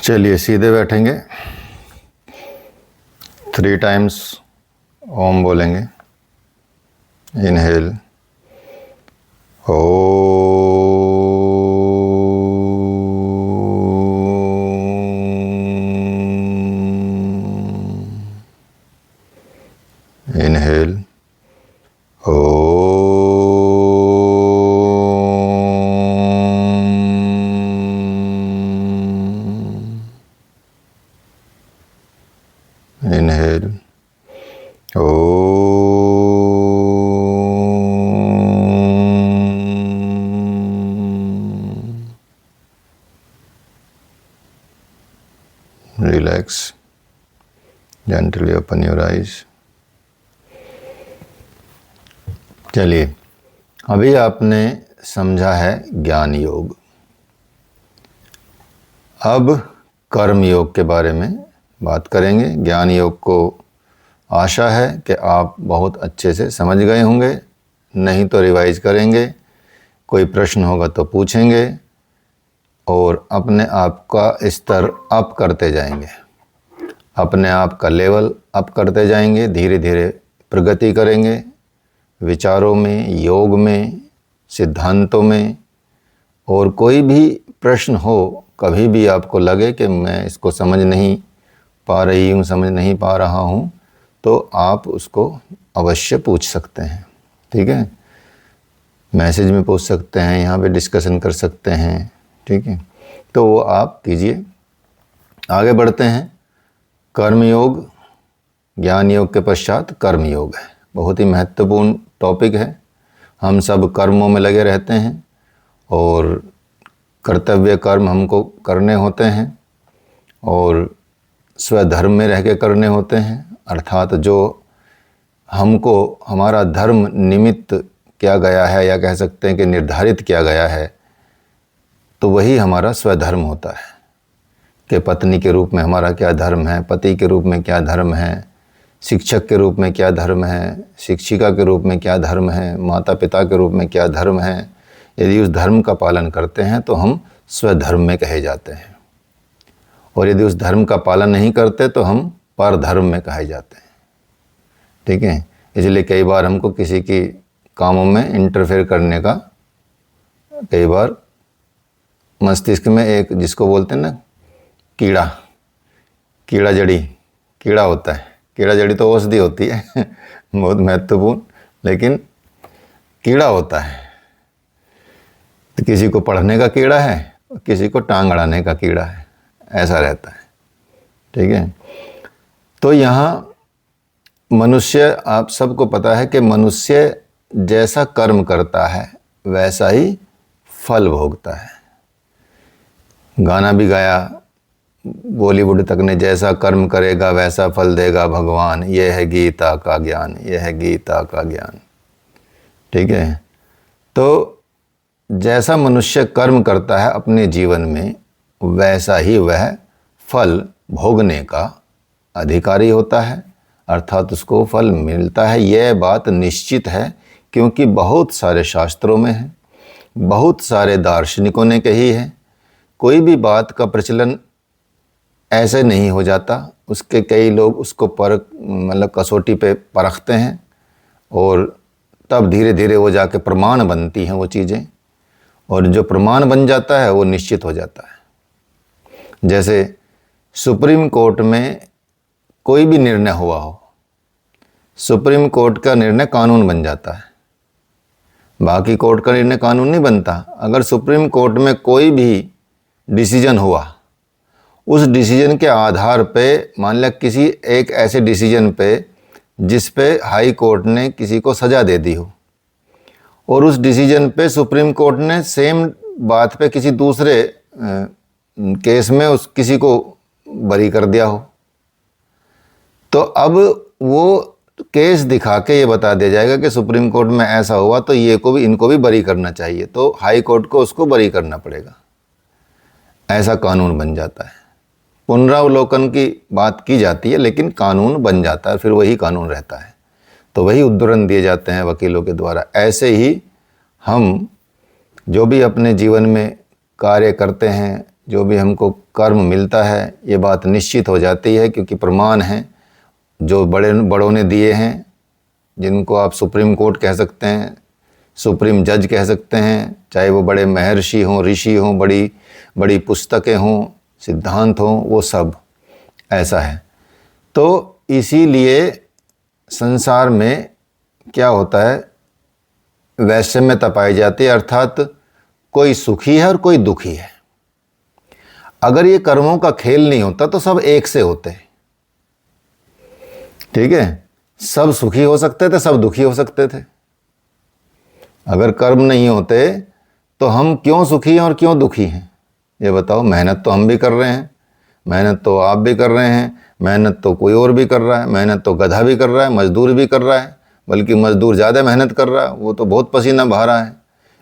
चलिए सीधे बैठेंगे, 3 टाइम्स ओम बोलेंगे। इनहेल ओ, इनहेल ओ, इनहेल ओ, relax, gently open your eyes. चलिए, अभी आपने समझा है ज्ञान योग। अब कर्म योग के बारे में बात करेंगे। ज्ञान योग को आशा है कि आप बहुत अच्छे से समझ गए होंगे, नहीं तो रिवाइज करेंगे। कोई प्रश्न होगा तो पूछेंगे और अपने आप का स्तर अप करते जाएंगे, अपने आप का लेवल अप करते जाएंगे। धीरे धीरे प्रगति करेंगे विचारों में, योग में, सिद्धांतों में। और कोई भी प्रश्न हो, कभी भी आपको लगे कि मैं इसको समझ नहीं पा रही हूँ, समझ नहीं पा रहा हूँ, तो आप उसको अवश्य पूछ सकते हैं। ठीक है, मैसेज में पूछ सकते हैं, यहाँ पे डिस्कशन कर सकते हैं। ठीक है, तो वो आप कीजिए। आगे बढ़ते हैं। कर्म योग, ज्ञान योग के पश्चात कर्म योग है। बहुत ही महत्वपूर्ण टॉपिक है। हम सब कर्मों में लगे रहते हैं और कर्तव्य कर्म हमको करने होते हैं और स्वधर्म में रह के करने होते हैं। अर्थात जो हमको हमारा धर्म निमित्त किया गया है, या कह सकते हैं कि निर्धारित किया गया है, तो वही हमारा स्वधर्म होता है। कि पत्नी के रूप में हमारा क्या धर्म है, पति के रूप में क्या धर्म है, शिक्षक के रूप में क्या धर्म है, शिक्षिका के रूप में क्या धर्म है, माता पिता के रूप में क्या धर्म है। यदि उस धर्म का पालन करते हैं तो हम स्वधर्म में कहे जाते हैं, और यदि उस धर्म का पालन नहीं करते तो हम परधर्म में कहे जाते हैं। ठीक है, इसलिए कई बार हमको किसी की कामों में इंटरफेयर करने का, कई बार मस्तिष्क में एक, जिसको बोलते हैं ना कीड़ा जड़ी, कीड़ा होता है। कीड़ा जड़ी तो औषधि होती है बहुत महत्वपूर्ण, लेकिन कीड़ा होता है। तो किसी को पढ़ने का कीड़ा है, किसी को टांग अड़ाने का कीड़ा है, ऐसा रहता है। ठीक है, तो यहाँ मनुष्य, आप सबको पता है कि मनुष्य जैसा कर्म करता है वैसा ही फल भोगता है। गाना भी गाया बॉलीवुड तक ने, जैसा कर्म करेगा वैसा फल देगा भगवान, यह है गीता का ज्ञान, यह है गीता का ज्ञान। ठीक है, तो जैसा मनुष्य कर्म करता है अपने जीवन में, वैसा ही वह फल भोगने का अधिकारी होता है, अर्थात उसको फल मिलता है। यह बात निश्चित है, क्योंकि बहुत सारे शास्त्रों में है, बहुत सारे दार्शनिकों ने कही है। कोई भी बात का प्रचलन ऐसे नहीं हो जाता, उसके कई लोग उसको मतलब कसौटी पे परखते हैं, और तब धीरे धीरे वो जाके प्रमाण बनती हैं वो चीज़ें, और जो प्रमाण बन जाता है वो निश्चित हो जाता है। जैसे सुप्रीम कोर्ट में कोई भी निर्णय हुआ हो, सुप्रीम कोर्ट का निर्णय कानून बन जाता है, बाकी कोर्ट का निर्णय कानून नहीं बनता। अगर सुप्रीम कोर्ट में कोई भी डिसीजन हुआ, उस डिसीजन के आधार पे, मान लिया किसी एक ऐसे डिसीजन पे जिस पे हाई कोर्ट ने किसी को सज़ा दे दी हो, और उस डिसीजन पे सुप्रीम कोर्ट ने सेम बात पे किसी दूसरे केस में उस किसी को बरी कर दिया हो, तो अब वो केस दिखा के ये बता दिया जाएगा कि सुप्रीम कोर्ट में ऐसा हुआ, तो ये को भी, इनको भी बरी करना चाहिए, तो हाई कोर्ट को उसको बरी करना पड़ेगा। ऐसा कानून बन जाता है। पुनरावलोकन की बात की जाती है, लेकिन कानून बन जाता है, फिर वही कानून रहता है। तो वही उद्धरण दिए जाते हैं वकीलों के द्वारा। ऐसे ही हम जो भी अपने जीवन में कार्य करते हैं, जो भी हमको कर्म मिलता है, ये बात निश्चित हो जाती है, क्योंकि प्रमाण हैं जो बड़ों ने दिए हैं, जिनको आप सुप्रीम कोर्ट कह सकते हैं, सुप्रीम जज कह सकते हैं, चाहे वो बड़े महर्षि हों, ऋषि हों, बड़ी बड़ी पुस्तकें हों, सिद्धांत हों, वो सब ऐसा है। तो इसीलिए संसार में क्या होता है, वैषम्यता पाई जाती है, अर्थात कोई सुखी है और कोई दुखी है। अगर ये कर्मों का खेल नहीं होता तो सब एक से होते, ठीक है, सब सुखी हो सकते थे, सब दुखी हो सकते थे। अगर कर्म नहीं होते तो हम क्यों सुखी हैं और क्यों दुखी हैं, ये बताओ। मेहनत तो हम भी कर रहे हैं, मेहनत तो आप भी कर रहे हैं, मेहनत तो कोई और भी कर रहा है, मेहनत तो गधा भी कर रहा है, मजदूर भी कर रहा है, बल्कि मजदूर ज़्यादा मेहनत कर रहा है, वो तो बहुत पसीना बहा रहा है,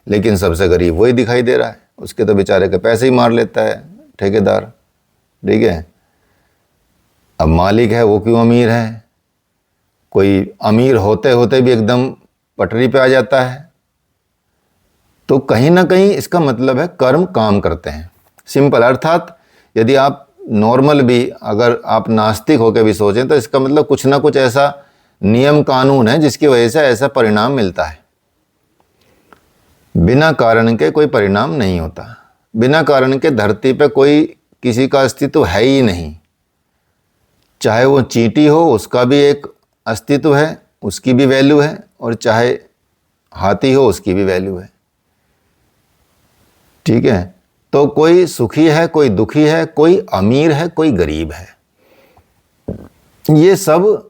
लेकिन सबसे गरीब वही दिखाई दे रहा है। उसके तो बेचारे के पैसे ही मार लेता है ठेकेदार, ठीक है। अब मालिक है वो क्यों अमीर है, कोई अमीर होते होते भी एकदम पटरी पे आ जाता है। तो कहीं ना कहीं इसका मतलब है कर्म काम करते हैं, सिंपल। अर्थात यदि आप नॉर्मल भी, अगर आप नास्तिक होकर भी सोचें, तो इसका मतलब कुछ ना कुछ ऐसा नियम कानून है जिसकी वजह से ऐसा परिणाम मिलता है। बिना कारण के कोई परिणाम नहीं होता, बिना कारण के धरती पे कोई किसी का अस्तित्व है ही नहीं। चाहे वो चींटी हो, उसका भी एक अस्तित्व है, उसकी भी वैल्यू है, और चाहे हाथी हो, उसकी भी वैल्यू है, ठीक है। तो कोई सुखी है, कोई दुखी है, कोई अमीर है, कोई गरीब है। ये सब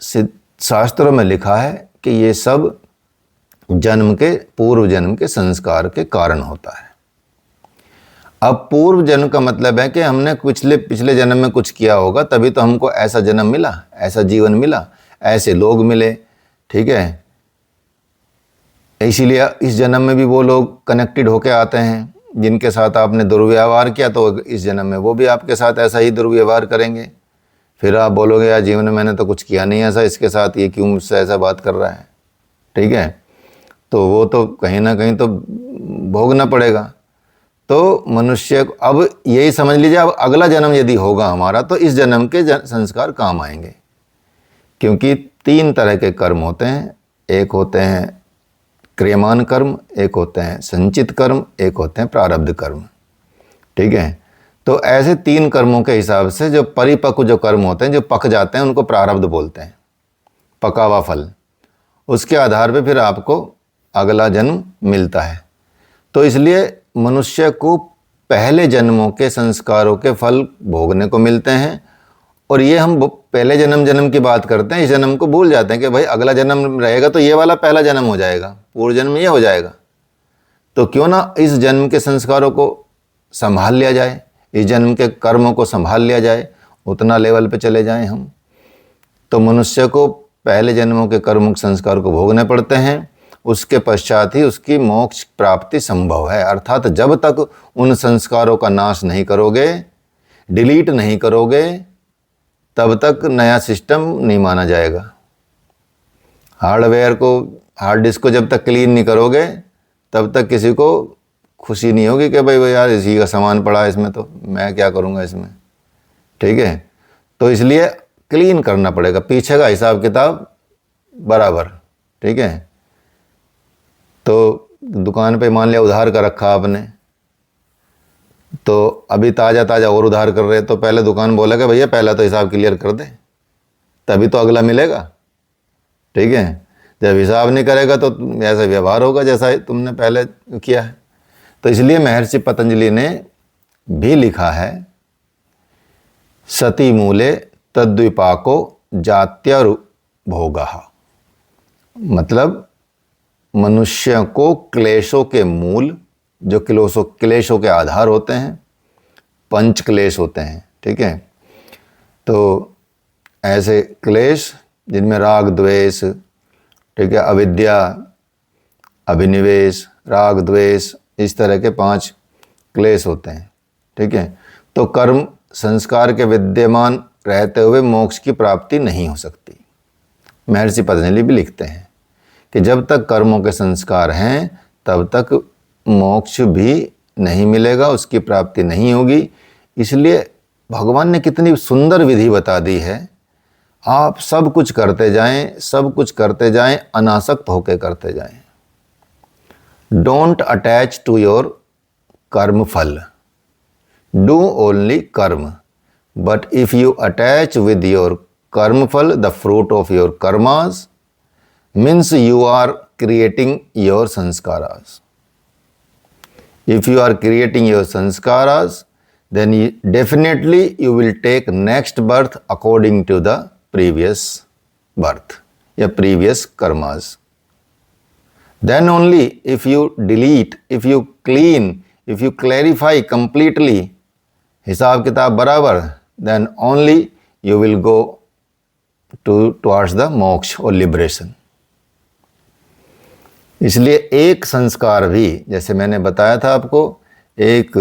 शास्त्रों में लिखा है कि ये सब जन्म के, पूर्व जन्म के संस्कार के कारण होता है। अब पूर्व जन्म का मतलब है कि हमने पिछले जन्म में कुछ किया होगा, तभी तो हमको ऐसा जन्म मिला, ऐसा जीवन मिला, ऐसे लोग मिले, ठीक है। इसीलिए इस जन्म में भी वो लोग कनेक्टेड होके आते हैं जिनके साथ आपने दुर्व्यवहार किया, तो इस जन्म में वो भी आपके साथ ऐसा ही दुर्व्यवहार करेंगे। फिर आप बोलोगे यार जीवन में मैंने तो कुछ किया नहीं ऐसा इसके साथ, ये क्यों मुझसे ऐसा बात कर रहा है, ठीक है। तो वो तो कहीं ना कहीं तो भोगना पड़ेगा। तो मनुष्य को अब यही समझ लीजिए, अब अगला जन्म यदि होगा हमारा, तो इस जन्म के संस्कार काम आएंगे, क्योंकि 3 तरह के कर्म होते हैं। एक होते हैं क्रियमान कर्म, एक होते हैं संचित कर्म, एक होते हैं प्रारब्ध कर्म, ठीक है। तो ऐसे 3 कर्मों के हिसाब से जो परिपक्व जो कर्म होते हैं, जो पक जाते हैं, उनको प्रारब्ध बोलते हैं, पका हुआ फल। उसके आधार पे फिर आपको अगला जन्म मिलता है। तो इसलिए मनुष्य को पहले जन्मों के संस्कारों के फल भोगने को मिलते हैं। और ये हम पहले जन्म की बात करते हैं, इस जन्म को भूल जाते हैं कि भाई अगला जन्म रहेगा तो ये वाला पहला जन्म हो जाएगा, पूर्व जन्म ये हो जाएगा। तो क्यों ना इस जन्म के संस्कारों को संभाल लिया जाए, इस जन्म के कर्मों को संभाल लिया जाए, उतना लेवल पे चले जाएं हम। तो मनुष्य को पहले जन्मों के कर्म संस्कार को भोगने पड़ते हैं, उसके पश्चात ही उसकी मोक्ष प्राप्ति संभव है। अर्थात जब तक उन संस्कारों का नाश नहीं करोगे, डिलीट नहीं करोगे, तब तक नया सिस्टम नहीं माना जाएगा। हार्डवेयर को, हार्ड डिस्क को जब तक क्लीन नहीं करोगे, तब तक किसी को खुशी नहीं होगी कि भाई वो यार इसी का सामान पड़ा है इसमें, तो मैं क्या करूँगा इसमें, ठीक है। तो इसलिए क्लीन करना पड़ेगा, पीछे का हिसाब किताब बराबर, ठीक है। तो दुकान पे मान लिया उधार का रखा आपने, तो अभी ताज़ा ताज़ा और उधार कर रहे, तो पहले दुकान बोलेगा भैया पहला तो हिसाब क्लियर कर दे, तभी तो अगला मिलेगा, ठीक है। जब हिसाब नहीं करेगा तो ऐसा व्यवहार होगा जैसा तुमने पहले किया है। तो इसलिए महर्षि पतंजलि ने भी लिखा है, सति मूले तद्विपाको जात्य भोगः। मतलब मनुष्य को क्लेशों के मूल, जो क्लेशों के आधार होते हैं, 5 क्लेश होते हैं, ठीक है। तो ऐसे क्लेश जिनमें राग द्वेष, ठीक है, अविद्या, अभिनिवेश, राग द्वेष, इस तरह के 5 क्लेश होते हैं, ठीक है। तो कर्म संस्कार के विद्यमान रहते हुए मोक्ष की प्राप्ति नहीं हो सकती। महर्षि पतंजलि भी लिखते हैं कि जब तक कर्मों के संस्कार हैं तब तक मोक्ष भी नहीं मिलेगा, उसकी प्राप्ति नहीं होगी। इसलिए भगवान ने कितनी सुंदर विधि बता दी है, आप सब कुछ करते जाएं, सब कुछ करते जाएं, अनासक्त होकर करते जाएं। Don't attach to your karma phal, do only karma, but if you attach with your karma phal, the fruit of your karmas, means you are creating your sanskaras. If you are creating your sanskaras, then definitely you will take next birth according to the previous birth या previous karmas. Then only if you delete, if you clean, if you clarify completely, हिसाब किताब बराबर, then only you will go towards the moksha or liberation. इसलिए एक संस्कार भी, जैसे मैंने बताया था आपको, एक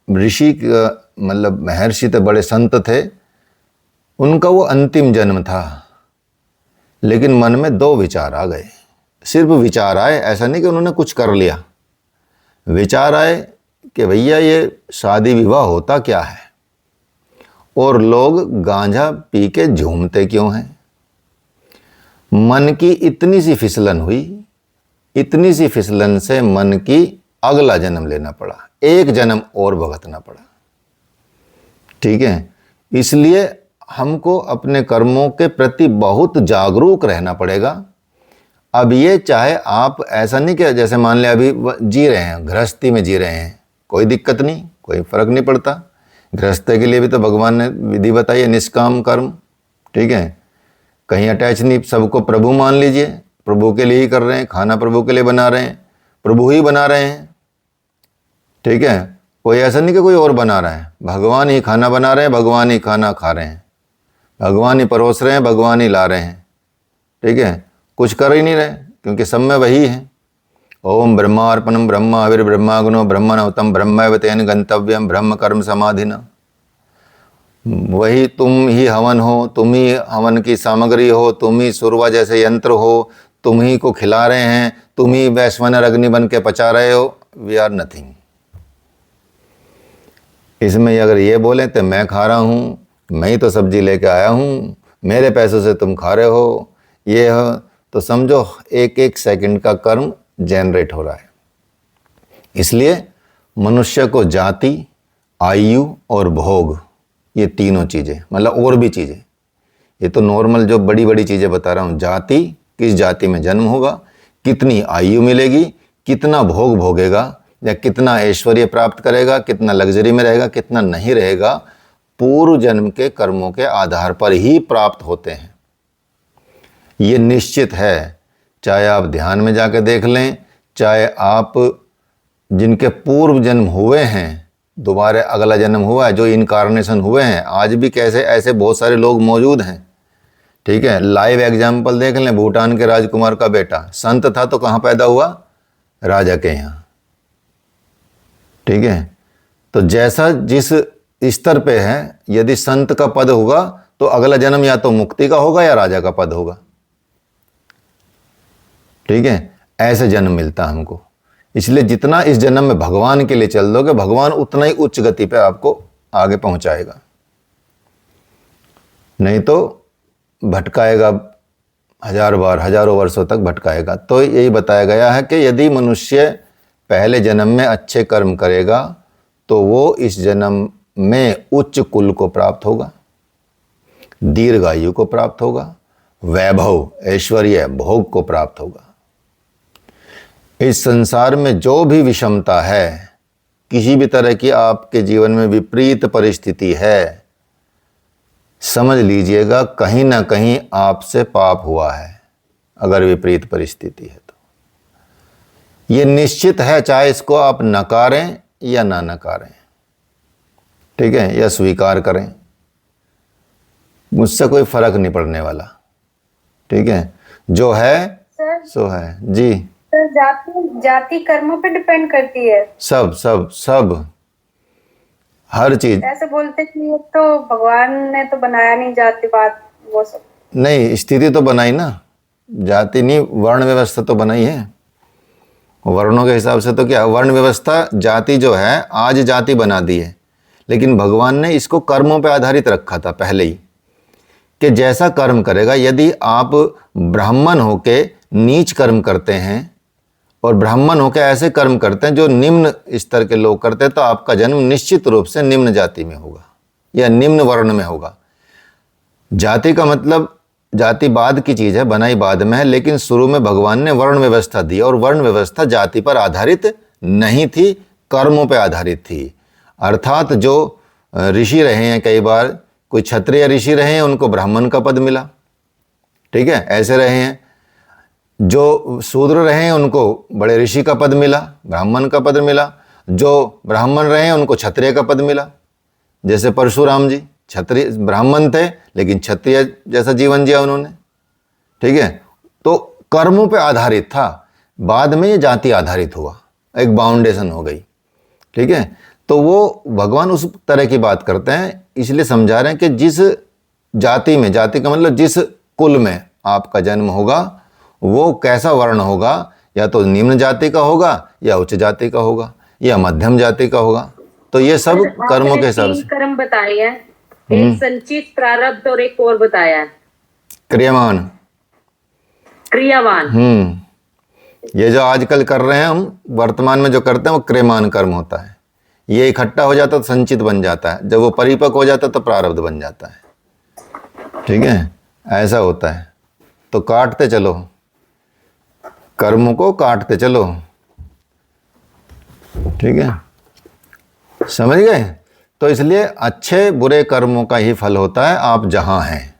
ऋषि मतलब महर्षि थे, बड़े संत थे, उनका वो अंतिम जन्म था, लेकिन मन में 2 विचार आ गए। सिर्फ विचार आए, ऐसा नहीं कि उन्होंने कुछ कर लिया। विचार आए कि भैया ये शादी विवाह होता क्या है और लोग गांजा पी के झूमते क्यों हैं। मन की इतनी सी फिसलन हुई, इतनी सी फिसलन से मन की अगला जन्म लेना पड़ा, एक जन्म और भुगतना पड़ा। ठीक है, इसलिए हमको अपने कर्मों के प्रति बहुत जागरूक रहना पड़ेगा। अब ये चाहे आप ऐसा नहीं कि जैसे मान लिया अभी जी रहे हैं, गृहस्थी में जी रहे हैं, कोई दिक्कत नहीं, कोई फर्क नहीं पड़ता। गृहस्थी के लिए भी तो भगवान ने विधि बताई है, निष्काम कर्म। ठीक है, कहीं अटैच नहीं, सबको प्रभु मान लीजिए, प्रभु के लिए ही कर रहे हैं, खाना प्रभु के लिए बना रहे हैं, प्रभु ही बना रहे हैं। ठीक है, कोई ऐसा नहीं कि कोई और बना रहा है, भगवान ही खाना बना रहे हैं, भगवान ही खाना खा रहे हैं, भगवान ही परोस रहे हैं, भगवान ही ला रहे हैं। ठीक है, कुछ कर ही नहीं रहे, क्योंकि सब में वही है। ओम ब्रह्मार्पणम ब्रह्मा हविर ब्रह्माग्नो ब्रह्मणोतम ब्रह्मैव तेन गंतव्यम ब्रह्म कर्म समाधिना। वही तुम ही हवन हो, तुम ही हवन की सामग्री हो, तुम ही सुरवा जैसे यंत्र हो, तुम ही को खिला रहे हैं, तुम ही वैश्वानर अग्नि बन के पचा रहे हो। We are nothing. इसमें अगर ये बोलें तो मैं खा रहा हूँ, मैं ही तो सब्जी लेके आया हूँ, मेरे पैसों से तुम खा रहे हो, ये हो, तो समझो एक एक सेकंड का कर्म जनरेट हो रहा है। इसलिए मनुष्य को जाति, आयु और भोग, ये तीनों चीज़ें, मतलब और भी चीज़ें, ये तो नॉर्मल जो बड़ी बड़ी चीज़ें बता रहा हूँ। जाति, किस जाति में जन्म होगा, कितनी आयु मिलेगी, कितना भोग भोगेगा या कितना ऐश्वर्य प्राप्त करेगा, कितना लग्जरी में रहेगा, कितना नहीं रहेगा, पूर्व जन्म के कर्मों के आधार पर ही प्राप्त होते हैं। ये निश्चित है, चाहे आप ध्यान में जाकर देख लें, चाहे आप जिनके पूर्व जन्म हुए हैं, दोबारा अगला जन्म हुआ है, जो इनकारनेशन हुए हैं, आज भी कैसे ऐसे बहुत सारे लोग मौजूद हैं। ठीक है, लाइव एग्जाम्पल देख लें, भूटान के राजकुमार का बेटा संत था तो कहाँ पैदा हुआ, राजा के यहाँ। ठीक है, तो जैसा जिस स्तर पे है, यदि संत का पद होगा तो अगला जन्म या तो मुक्ति का होगा या राजा का पद होगा। ठीक है, ऐसे जन्म मिलता हमको। इसलिए जितना इस जन्म में भगवान के लिए चल दोगे, भगवान उतना ही उच्च गति पे आपको आगे पहुंचाएगा, नहीं तो भटकाएगा, 1000 बार, हजारों वर्षों तक भटकाएगा। तो यही बताया गया है कि यदि मनुष्य पहले जन्म में अच्छे कर्म करेगा तो वो इस जन्म में उच्च कुल को प्राप्त होगा, दीर्घायु को प्राप्त होगा, वैभव, ऐश्वर्य, भोग को प्राप्त होगा। इस संसार में जो भी विषमता है, किसी भी तरह की आपके जीवन में विपरीत परिस्थिति है, समझ लीजिएगा कहीं ना कहीं आपसे पाप हुआ है। अगर विपरीत परिस्थिति है तो ये निश्चित है, चाहे इसको आप नकारें या ना नकारें। ठीक है, या स्वीकार करें, मुझसे कोई फर्क नहीं पड़ने वाला। ठीक है, जो है सो है जी। सर, जाति कर्मों पे डिपेंड करती है। सब सब सब हर चीज। ऐसे बोलते कि ये तो भगवान ने तो बनाया नहीं जातिवाद, वो सब नहीं, स्थिति तो बनाई ना, जाति नहीं, वर्ण व्यवस्था तो बनाई है। वर्णों के हिसाब से तो क्या, वर्ण व्यवस्था जाति जो है आज जाति बना दी है, लेकिन भगवान ने इसको कर्मों पे आधारित रखा था पहले ही, कि जैसा कर्म करेगा, यदि आप ब्राह्मण होके नीच कर्म करते हैं और ब्राह्मण होकर ऐसे कर्म करते हैं जो निम्न स्तर के लोग करते हैं, तो आपका जन्म निश्चित रूप से निम्न जाति में होगा या निम्न वर्ण में होगा। जाति का मतलब जाति बाद की चीज़ है, बनाई बाद में है, लेकिन शुरू में भगवान ने वर्ण व्यवस्था दी और वर्ण व्यवस्था जाति पर आधारित नहीं थी, कर्मों पर आधारित थी। अर्थात जो ऋषि रहे हैं, कई बार कोई क्षत्रिय ऋषि रहे हैं, उनको ब्राह्मण का पद मिला, ठीक है, ऐसे रहे हैं। जो शूद्र रहे हैं उनको बड़े ऋषि का पद मिला, ब्राह्मण का पद मिला। जो ब्राह्मण रहे हैं उनको क्षत्रिय का पद मिला, जैसे परशुराम जी क्षत्रिय ब्राह्मण थे लेकिन क्षत्रिय जैसा जीवन जिया उन्होंने, ठीक है। तो कर्मों पे आधारित था, बाद में ये जाति आधारित हुआ, एक बाउंडेशन हो गई, ठीक है। तो वो भगवान उस तरह की बात करते हैं, इसलिए समझा रहे हैं कि जिस जाति में, जाति का मतलब जिस कुल में आपका जन्म होगा वो कैसा वर्ण होगा, या तो निम्न जाति का होगा या उच्च जाति का होगा या मध्यम जाति का होगा। तो ये सब कर्मों के हिसाब से। कर्म बताए हैं, एक संचित, प्रारब्ध और एक और बताया है क्रियमान, क्रियावान। ये जो आजकल कर रहे हैं हम, वर्तमान में जो करते हैं वो क्रियमान कर्म होता है। ये इकट्ठा हो जाता तो संचित बन जाता है, जब वो परिपक्व हो जाता तो प्रारब्ध बन जाता है, ठीक है, ऐसा होता है। तो काटते चलो, कर्मों को काटते चलो, ठीक है, समझ गए। तो इसलिए अच्छे बुरे कर्मों का ही फल होता है आप जहां हैं।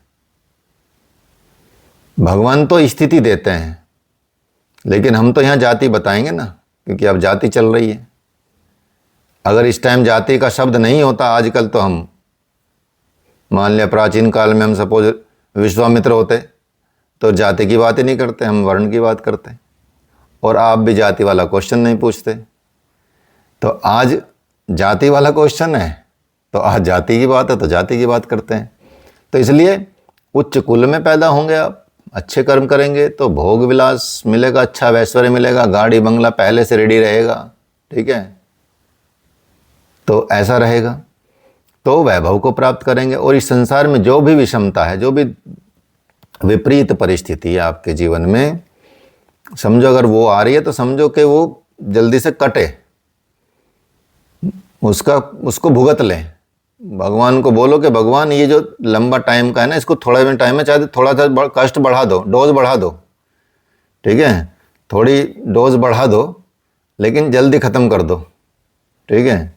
भगवान तो स्थिति देते हैं, लेकिन हम तो यहां जाति बताएंगे ना, क्योंकि अब जाति चल रही है। अगर इस टाइम जाति का शब्द नहीं होता आजकल, तो हम मान लिया प्राचीन काल में हम सपोज विश्वामित्र होते तो जाति की बात ही नहीं करते, हम वर्ण की बात करते, और आप भी जाति वाला क्वेश्चन नहीं पूछते। तो आज जाति वाला क्वेश्चन है तो आज जाति की बात है तो जाति की बात करते हैं। तो इसलिए उच्च कुल में पैदा होंगे आप, अच्छे कर्म करेंगे तो भोग विलास मिलेगा, अच्छा ऐश्वर्य मिलेगा, गाड़ी बंगला पहले से रेडी रहेगा, ठीक है, तो ऐसा रहेगा तो वैभव को प्राप्त करेंगे। और इस संसार में जो भी विषमता है, जो भी विपरीत परिस्थिति है आपके जीवन में, समझो अगर वो आ रही है तो समझो कि वो जल्दी से कटे, उसको भुगत लें। भगवान को बोलो कि भगवान ये जो लंबा टाइम का है ना, इसको थोड़ा भी टाइम में चाहे थोड़ा सा कष्ट बढ़ा दो, डोज बढ़ा दो, ठीक है, थोड़ी डोज बढ़ा दो, लेकिन जल्दी ख़त्म कर दो, ठीक है।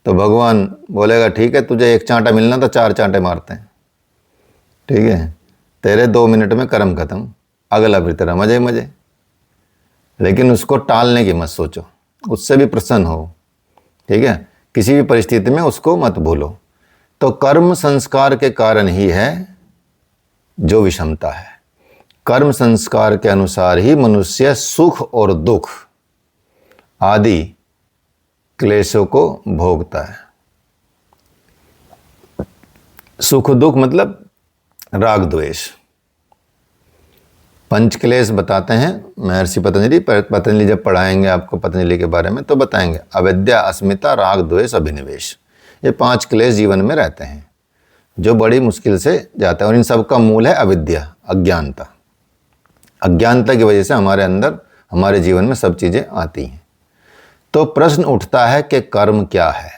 तो भगवान बोलेगा ठीक है, तुझे एक चांटा मिलना था, 4 चांटे मारते हैं, ठीक है, तेरे 2 मिनट में कर्म खत्म, अगला भी तेरा मजे मजे। लेकिन उसको टालने की मत सोचो, उससे भी प्रसन्न हो, ठीक है, किसी भी परिस्थिति में उसको मत भूलो। तो कर्म संस्कार के कारण ही है जो विषमता है। कर्म संस्कार के अनुसार ही मनुष्य सुख और दुख आदि क्लेशों को भोगता है। सुख दुख मतलब राग द्वेष। पंच क्लेश बताते हैं महर्षि पतंजलि जब पढ़ाएंगे आपको पतंजलि के बारे में तो बताएंगे, अविद्या, अस्मिता, राग द्वेष, अभिनिवेश, ये 5 क्लेश जीवन में रहते हैं जो बड़ी मुश्किल से जाता है। और इन सब का मूल है अविद्या, अज्ञानता। अज्ञानता की वजह से हमारे अंदर, हमारे जीवन में सब चीज़ें आती हैं। तो प्रश्न उठता है कि कर्म क्या है,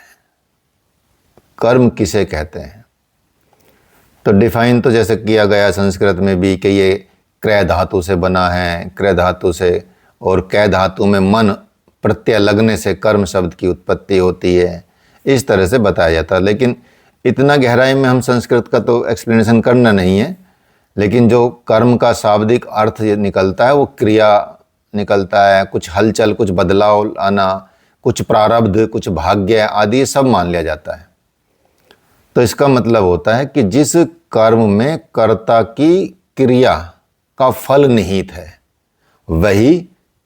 कर्म किसे कहते हैं। तो डिफाइन तो जैसे किया गया संस्कृत में भी कि ये क्रय धातु से बना है, क्रय धातु से, और कै धातु में मन प्रत्यय लगने से कर्म शब्द की उत्पत्ति होती है, इस तरह से बताया जाता है। लेकिन इतना गहराई में हम संस्कृत का तो एक्सप्लेनेशन करना नहीं है, लेकिन जो कर्म का शाब्दिक अर्थ निकलता है वो क्रिया निकलता है, कुछ हलचल, कुछ बदलाव आना, कुछ प्रारब्ध, कुछ भाग्य आदि सब मान लिया जाता है। तो इसका मतलब होता है कि जिस कर्म में कर्ता की क्रिया का फल निहित है वही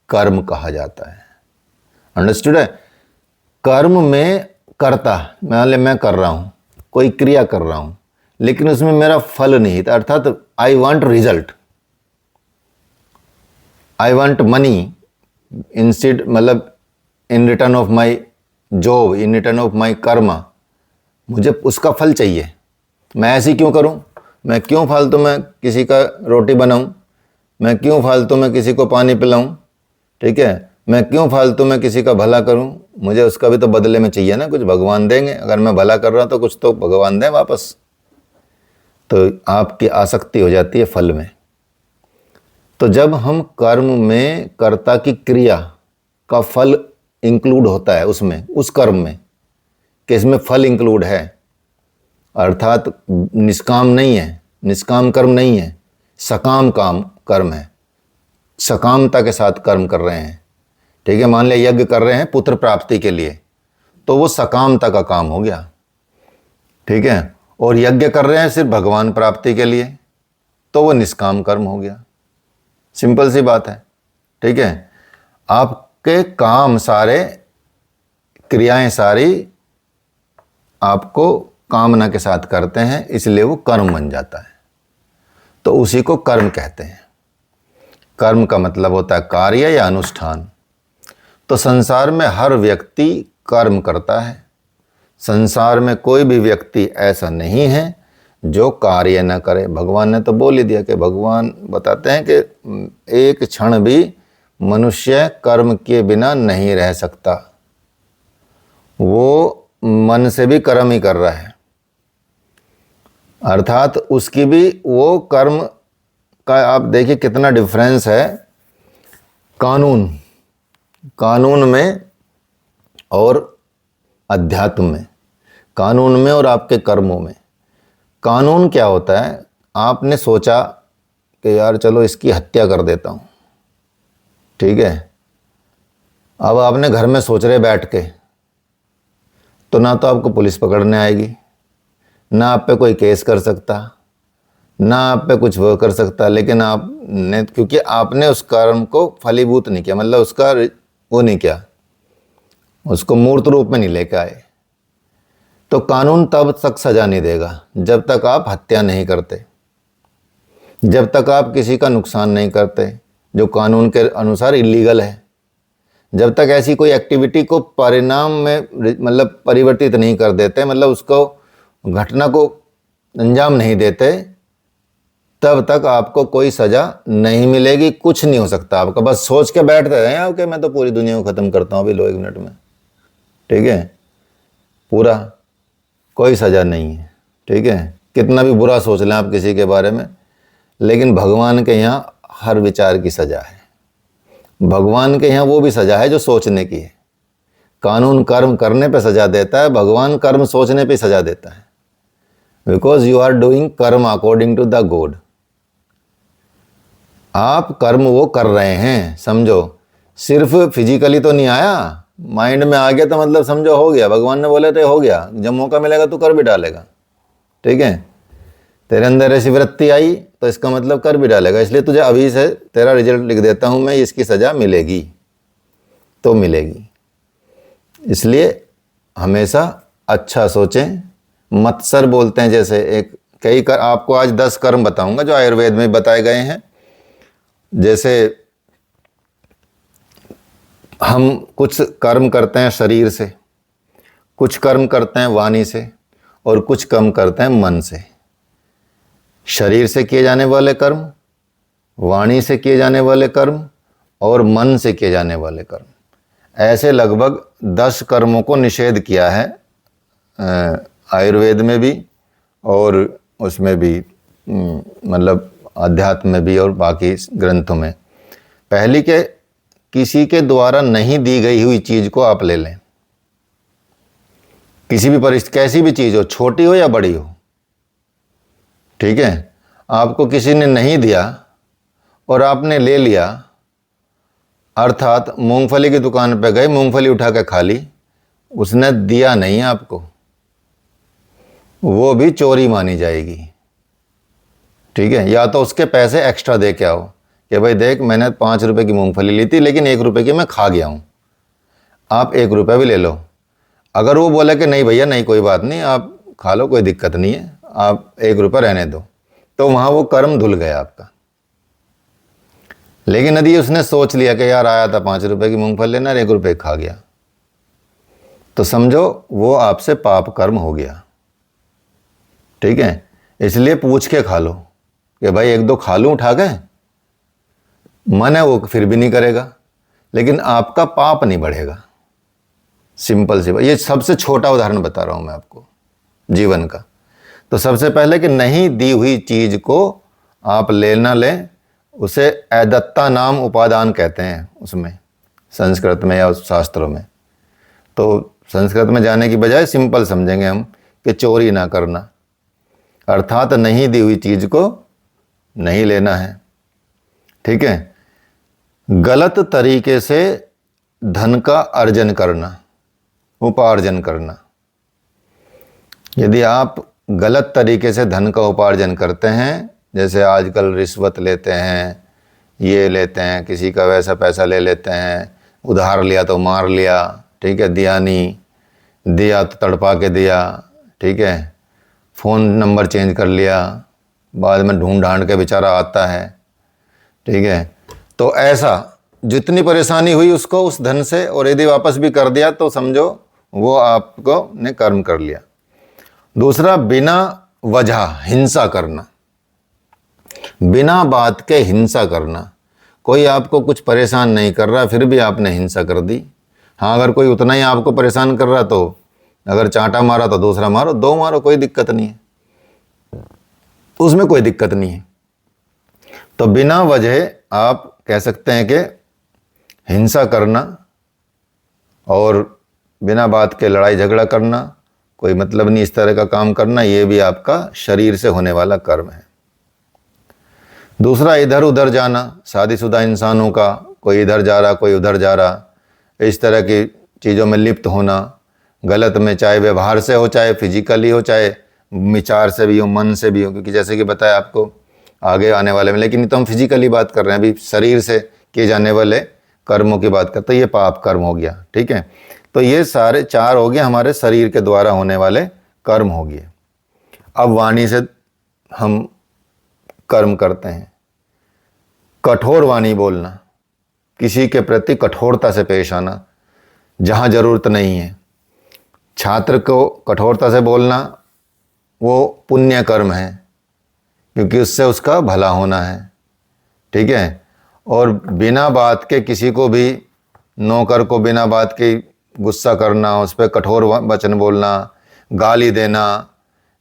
कर्म कहा जाता है। अंडरस्टूड है। कर्म में कर्ता, मान ले मैं कर रहा हूँ, कोई क्रिया कर रहा हूँ, लेकिन उसमें मेरा फल निहित, अर्थात I want result, I want money, instead मतलब in return of my job, in return of my karma, मुझे उसका फल चाहिए। मैं ऐसी क्यों करूं? मैं क्यों फालतू में किसी का रोटी बनाऊं? मैं क्यों फालतू में किसी को पानी पिलाऊं? ठीक है, मैं क्यों फालतू में किसी का भला करूं? मुझे उसका भी तो बदले में चाहिए ना, कुछ भगवान देंगे। अगर मैं भला कर रहा हूं तो कुछ तो भगवान दें वापस। तो आपकी आसक्ति हो जाती है फल में। तो जब हम कर्म में कर्ता की क्रिया का फल इंक्लूड होता है उसमें, उस कर्म में कि इसमें फल इंक्लूड है, अर्थात निष्काम नहीं है, निष्काम कर्म नहीं है, सकाम काम कर्म है, सकामता के साथ कर्म कर रहे हैं। ठीक है, मान लिया यज्ञ कर रहे हैं पुत्र प्राप्ति के लिए, तो वो सकामता का काम हो गया। ठीक है, और यज्ञ कर रहे हैं सिर्फ भगवान प्राप्ति के लिए, तो वो निष्काम कर्म हो गया। सिंपल सी बात है। ठीक है, आपके काम सारे, क्रियाएं सारी आपको कामना के साथ करते हैं, इसलिए वो कर्म बन जाता है। तो उसी को कर्म कहते हैं। कर्म का मतलब होता है कार्य या अनुष्ठान। तो संसार में हर व्यक्ति कर्म करता है। संसार में कोई भी व्यक्ति ऐसा नहीं है जो कार्य न करे। भगवान ने तो बोल ही दिया कि भगवान बताते हैं कि एक क्षण भी मनुष्य कर्म के बिना नहीं रह सकता। वो मन से भी कर्म ही कर रहा है, अर्थात उसकी भी वो कर्म का, आप देखिए कितना डिफरेंस है कानून में और अध्यात्म में, कानून में और आपके कर्मों में। कानून क्या होता है? आपने सोचा कि यार चलो इसकी हत्या कर देता हूँ, ठीक है, अब आपने घर में सोच रहे बैठ के, तो ना तो आपको पुलिस पकड़ने आएगी, ना आप पे कोई केस कर सकता, ना आप पे कुछ वो कर सकता, लेकिन आपने, क्योंकि आपने उस कर्म को फलीभूत नहीं किया, मतलब उसका वो नहीं किया, उसको मूर्त रूप में नहीं लेके आए, तो कानून तब तक सजा नहीं देगा जब तक आप हत्या नहीं करते, जब तक आप किसी का नुकसान नहीं करते जो कानून के अनुसार इलीगल है, जब तक ऐसी कोई एक्टिविटी को परिणाम में मतलब परिवर्तित नहीं कर देते, मतलब उसको घटना को अंजाम नहीं देते, तब तक आपको कोई सजा नहीं मिलेगी। कुछ नहीं हो सकता आपका, बस सोच के बैठते रहे आप कि मैं तो पूरी दुनिया को ख़त्म करता हूँ अभी लो 1 मिनट में, ठीक है, पूरा कोई सजा नहीं है। ठीक है, कितना भी बुरा सोच लें आप किसी के बारे में, लेकिन भगवान के यहाँ हर विचार की सजा है। भगवान के यहाँ वो भी सजा है जो सोचने की है। कानून कर्म करने पे सजा देता है, भगवान कर्म सोचने पे सजा देता है। बिकॉज यू आर डूइंग कर्म अकॉर्डिंग टू द गॉड। आप कर्म वो कर रहे हैं, समझो, सिर्फ फिजिकली तो नहीं आया, माइंड में आ गया तो मतलब समझो हो गया। भगवान ने बोले तो हो गया, जब मौका मिलेगा तो कर भी डालेगा। ठीक है, तेरे अंदर ऐसी वृत्ति आई तो इसका मतलब कर भी डालेगा, इसलिए तुझे अभी से तेरा रिजल्ट लिख देता हूँ मैं, इसकी सज़ा मिलेगी तो मिलेगी। इसलिए हमेशा अच्छा सोचें। मत्सर बोलते हैं, जैसे एक कई कर, आपको आज 10 कर्म बताऊंगा जो आयुर्वेद में बताए गए हैं। जैसे हम कुछ कर्म करते हैं शरीर से, कुछ कर्म करते हैं वाणी से, और कुछ कर्म करते हैं मन से। शरीर से किए जाने वाले कर्म, वाणी से किए जाने वाले कर्म, और मन से किए जाने वाले कर्म, ऐसे लगभग 10 कर्मों को निषेध किया है आयुर्वेद में भी और उसमें भी, मतलब अध्यात्म में भी और बाकी ग्रंथों में। पहली के किसी के द्वारा नहीं दी गई हुई चीज़ को आप ले लें, किसी भी परिस्थिति, कैसी भी चीज़ हो, छोटी हो या बड़ी हो, ठीक है, आपको किसी ने नहीं दिया और आपने ले लिया, अर्थात मूंगफली की दुकान पे गए, मूंगफली उठा के खा ली, उसने दिया नहीं आपको, वो भी चोरी मानी जाएगी। ठीक है, या तो उसके पैसे एक्स्ट्रा दे के आओ कि भाई देख मैंने 5 रुपए की मूंगफली ली थी लेकिन 1 रुपए की मैं खा गया हूँ, आप 1 रुपया भी ले लो। अगर वो बोले कि नहीं भैया नहीं कोई बात नहीं, आप खा लो कोई दिक्कत नहीं है, आप 1 रुपया रहने दो, तो वहाँ वो कर्म धुल गया आपका। लेकिन यदि उसने सोच लिया कि यार आया था 5 रुपए की मूंगफली लेना और 1 रुपए खा गया, तो समझो वो आपसे पाप कर्म हो गया। ठीक है, इसलिए पूछ के खा लो कि भाई 1-2 खा लूं उठा के, मन है वो फिर भी नहीं करेगा, लेकिन आपका पाप नहीं बढ़ेगा। सिंपल सी बात, ये सबसे छोटा उदाहरण बता रहा हूं मैं आपको जीवन का। तो सबसे पहले कि नहीं दी हुई चीज को आप ले ना लें, उसे अदत्ता नाम उपादान कहते हैं उसमें, संस्कृत में या उस शास्त्रों में। तो संस्कृत में जाने की बजाय सिंपल समझेंगे हम कि चोरी ना करना, अर्थात नहीं दी हुई चीज को नहीं लेना है। ठीक है, गलत तरीके से धन का अर्जन करना, उपार्जन करना। यदि आप गलत तरीके से धन का उपार्जन करते हैं, जैसे आजकल रिश्वत लेते हैं, ये लेते हैं, किसी का वैसा पैसा ले लेते हैं, उधार लिया तो मार लिया, ठीक है, दिया नहीं, दिया तो तड़पा के दिया, ठीक है, फ़ोन नंबर चेंज कर लिया, बाद में ढूंढ ढांड के बेचारा आता है। ठीक है, तो ऐसा जितनी परेशानी हुई उसको उस धन से, और यदि वापस भी कर दिया तो समझो वो आपको ने कर्म कर लिया। दूसरा, बिना वजह हिंसा करना, बिना बात के हिंसा करना। कोई आपको कुछ परेशान नहीं कर रहा फिर भी आपने हिंसा कर दी। हाँ, अगर कोई उतना ही आपको परेशान कर रहा तो अगर चांटा मारा तो दूसरा मारो, 2 मारो, कोई दिक्कत नहीं है, उसमें कोई दिक्कत नहीं है। तो बिना वजह आप कह सकते हैं कि हिंसा करना और बिना बात के लड़ाई झगड़ा करना, कोई मतलब नहीं इस तरह का काम करना, ये भी आपका शरीर से होने वाला कर्म है। दूसरा, इधर उधर जाना, शादीशुदा इंसानों का कोई इधर जा रहा कोई उधर जा रहा, इस तरह की चीज़ों में लिप्त होना, गलत में, चाहे व्यवहार से हो, चाहे फिजिकली हो, चाहे विचार से भी हो, मन से भी हो, क्योंकि जैसे कि बताया आपको आगे आने वाले में, लेकिन तो हम फिजिकली बात कर रहे हैं, अभी शरीर से किए जाने वाले कर्मों की बात करते हैं, ये पाप कर्म हो गया। ठीक है, तो ये सारे 4 हो गए हमारे शरीर के द्वारा होने वाले कर्म हो गए। अब वाणी से हम कर्म करते हैं। कठोर वाणी बोलना, किसी के प्रति कठोरता से पेश आना जहाँ ज़रूरत नहीं है। छात्र को कठोरता से बोलना वो पुण्य कर्म है, क्योंकि उससे उसका भला होना है। ठीक है, और बिना बात के किसी को भी, नौकर को बिना बात के गुस्सा करना, उस पर कठोर वचन बोलना, गाली देना,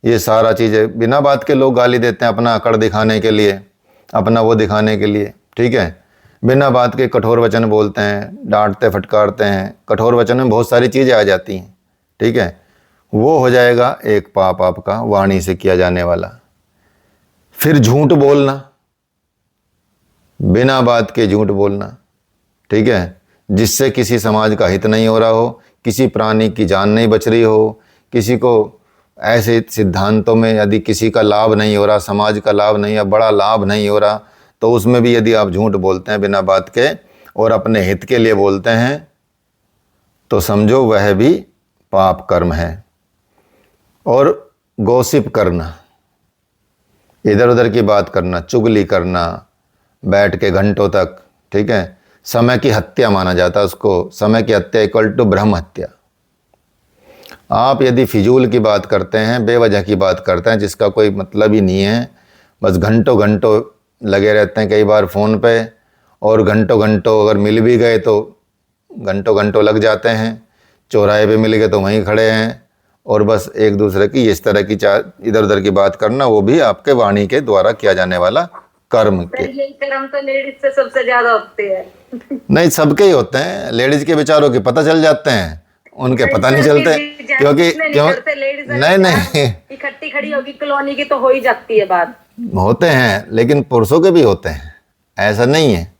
ये सारा चीज़ें बिना बात के लोग गाली देते हैं अपना अकड़ दिखाने के लिए, अपना वो दिखाने के लिए। ठीक है, बिना बात के कठोर वचन बोलते हैं, डांटते फटकारते हैं। कठोर वचन में बहुत सारी चीज़ें आ जाती हैं। ठीक है, वो हो जाएगा एक पाप आपका वाणी से किया जाने वाला। फिर झूठ बोलना, बिना बात के झूठ बोलना, ठीक है, जिससे किसी समाज का हित नहीं हो रहा हो, किसी प्राणी की जान नहीं बच रही हो, किसी को ऐसे सिद्धांतों में यदि किसी का लाभ नहीं हो रहा, समाज का लाभ नहीं या बड़ा लाभ नहीं हो रहा, तो उसमें भी यदि आप झूठ बोलते हैं बिना बात के और अपने हित के लिए बोलते हैं, तो समझो वह भी पाप कर्म है। और गॉसिप करना, इधर उधर की बात करना, चुगली करना बैठ के घंटों तक, ठीक है, समय की हत्या माना जाता है उसको। समय की हत्या इक्वल टू ब्रह्म हत्या। आप यदि फिजूल की बात करते हैं, बेवजह की बात करते हैं, जिसका कोई मतलब ही नहीं है, बस घंटों घंटों लगे रहते हैं कई बार फ़ोन पे, और घंटों घंटों अगर मिल भी गए तो घंटों घंटों लग जाते हैं, चौराहे पे मिल गए तो वहीं खड़े हैं, और बस एक दूसरे की इस तरह की इधर उधर की बात करना, वो भी आपके वाणी के द्वारा किया जाने वाला कर्म के। यही कर्म तो लेडीज से सबसे ज्यादा होते हैं। नहीं, सबके ही होते हैं। लेडीज के बेचारों के पता चल जाते हैं, उनके पता नहीं चलते, क्योंकि नहीं इकट्ठी खड़ी होगी कॉलोनी की तो हो ही जाती है बात। होते हैं, लेकिन पुरुषों के भी होते हैं, ऐसा नहीं है।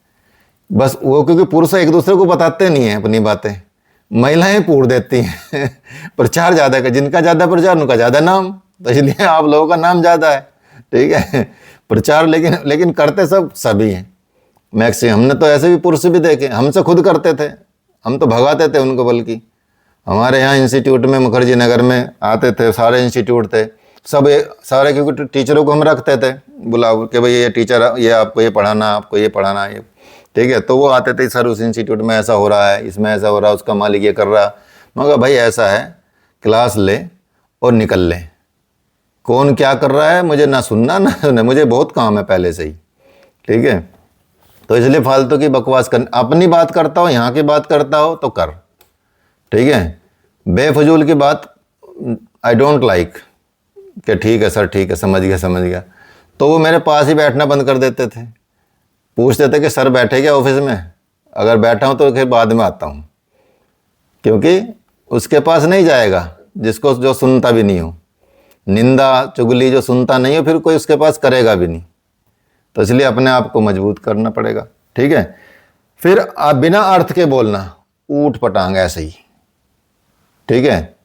बस वो क्योंकि पुरुष एक दूसरे को बताते नहीं हैं अपनी बातें, महिलाएं पूछ देती हैं प्रचार ज़्यादा का, जिनका ज़्यादा प्रचार उनका ज़्यादा नाम, तो इसलिए आप लोगों का नाम ज़्यादा है। ठीक है, प्रचार लेकिन करते सब सभी हैं मैक्सिमम। हमने तो ऐसे भी पुरुष भी देखे, हमसे खुद करते थे, हम तो भगाते थे उनको। बल्कि हमारे यहाँ इंस्टीट्यूट में, मुखर्जी नगर में आते थे, सारे इंस्टीट्यूट थे सब, सारे, क्योंकि टीचरों को हम रखते थे बुला के, भाई ये टीचर, ये आपको ये पढ़ाना, आपको ये पढ़ाना, ये ठीक है। तो वो आते थे, सर उस इंस्टीट्यूट में ऐसा हो रहा है, इसमें ऐसा हो रहा है, उसका मालिक ये कर रहा। मगर भाई ऐसा है, क्लास ले और निकल ले, कौन क्या कर रहा है मुझे ना सुनना ना सुनना, मुझे बहुत काम है पहले से ही। ठीक है, तो इसलिए फालतू की बकवास कर, अपनी बात करता हो, यहाँ की बात करता हो तो कर। ठीक है, बेफजूल की बात आई डोंट लाइक, कि ठीक है सर ठीक है, समझ गया समझ गया। तो वो मेरे पास ही बैठना बंद कर देते थे, पूछते थे कि सर बैठे क्या ऑफिस में, अगर बैठा हूँ तो फिर बाद में आता हूँ, क्योंकि उसके पास नहीं जाएगा जिसको जो सुनता भी नहीं हो, निंदा चुगली जो सुनता नहीं हो, फिर कोई उसके पास करेगा भी नहीं। तो इसलिए अपने आप को मजबूत करना पड़ेगा। ठीक है, फिर आप बिना अर्थ के बोलना, ऊट पटांग ऐसे ही। ठीक है,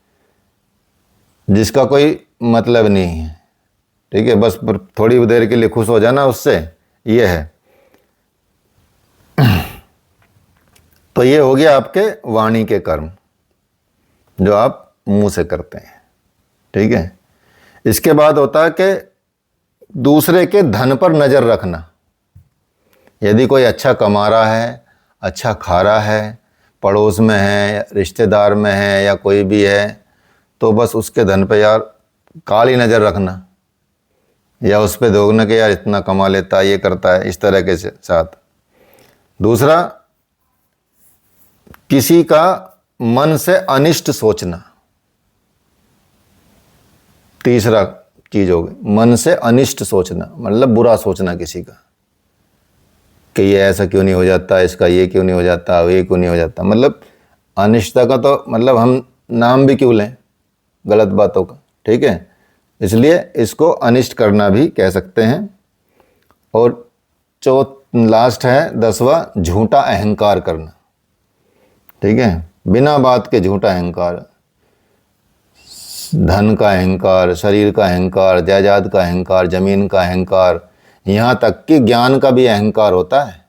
जिसका कोई मतलब नहीं है। ठीक है, बस थोड़ी देर के लिए खुश हो जाना उससे, ये है। तो ये हो गया आपके वाणी के कर्म जो आप मुंह से करते हैं। ठीक है, इसके बाद होता है कि दूसरे के धन पर नज़र रखना। यदि कोई अच्छा कमा रहा है, अच्छा खा रहा है, पड़ोस में है, रिश्तेदार में है या कोई भी है, तो बस उसके धन पे यार काली नज़र रखना, या उस पर दोगना कि यार इतना कमा लेता है, ये करता है, इस तरह के साथ। दूसरा, किसी का मन से अनिष्ट सोचना। तीसरा चीज हो गई, मन से अनिष्ट सोचना, मतलब बुरा सोचना किसी का, कि ये ऐसा क्यों नहीं हो जाता, इसका ये क्यों नहीं हो जाता, ये क्यों नहीं हो जाता। मतलब अनिष्टता का तो मतलब हम नाम भी क्यों लें गलत बातों का। ठीक है, इसलिए इसको अनिष्ट करना भी कह सकते हैं। और लास्ट है 10वां, झूठा अहंकार करना। ठीक है, बिना बात के झूठा अहंकार, धन का अहंकार, शरीर का अहंकार, जायदाद का अहंकार, जमीन का अहंकार, यहाँ तक कि ज्ञान का भी अहंकार होता है।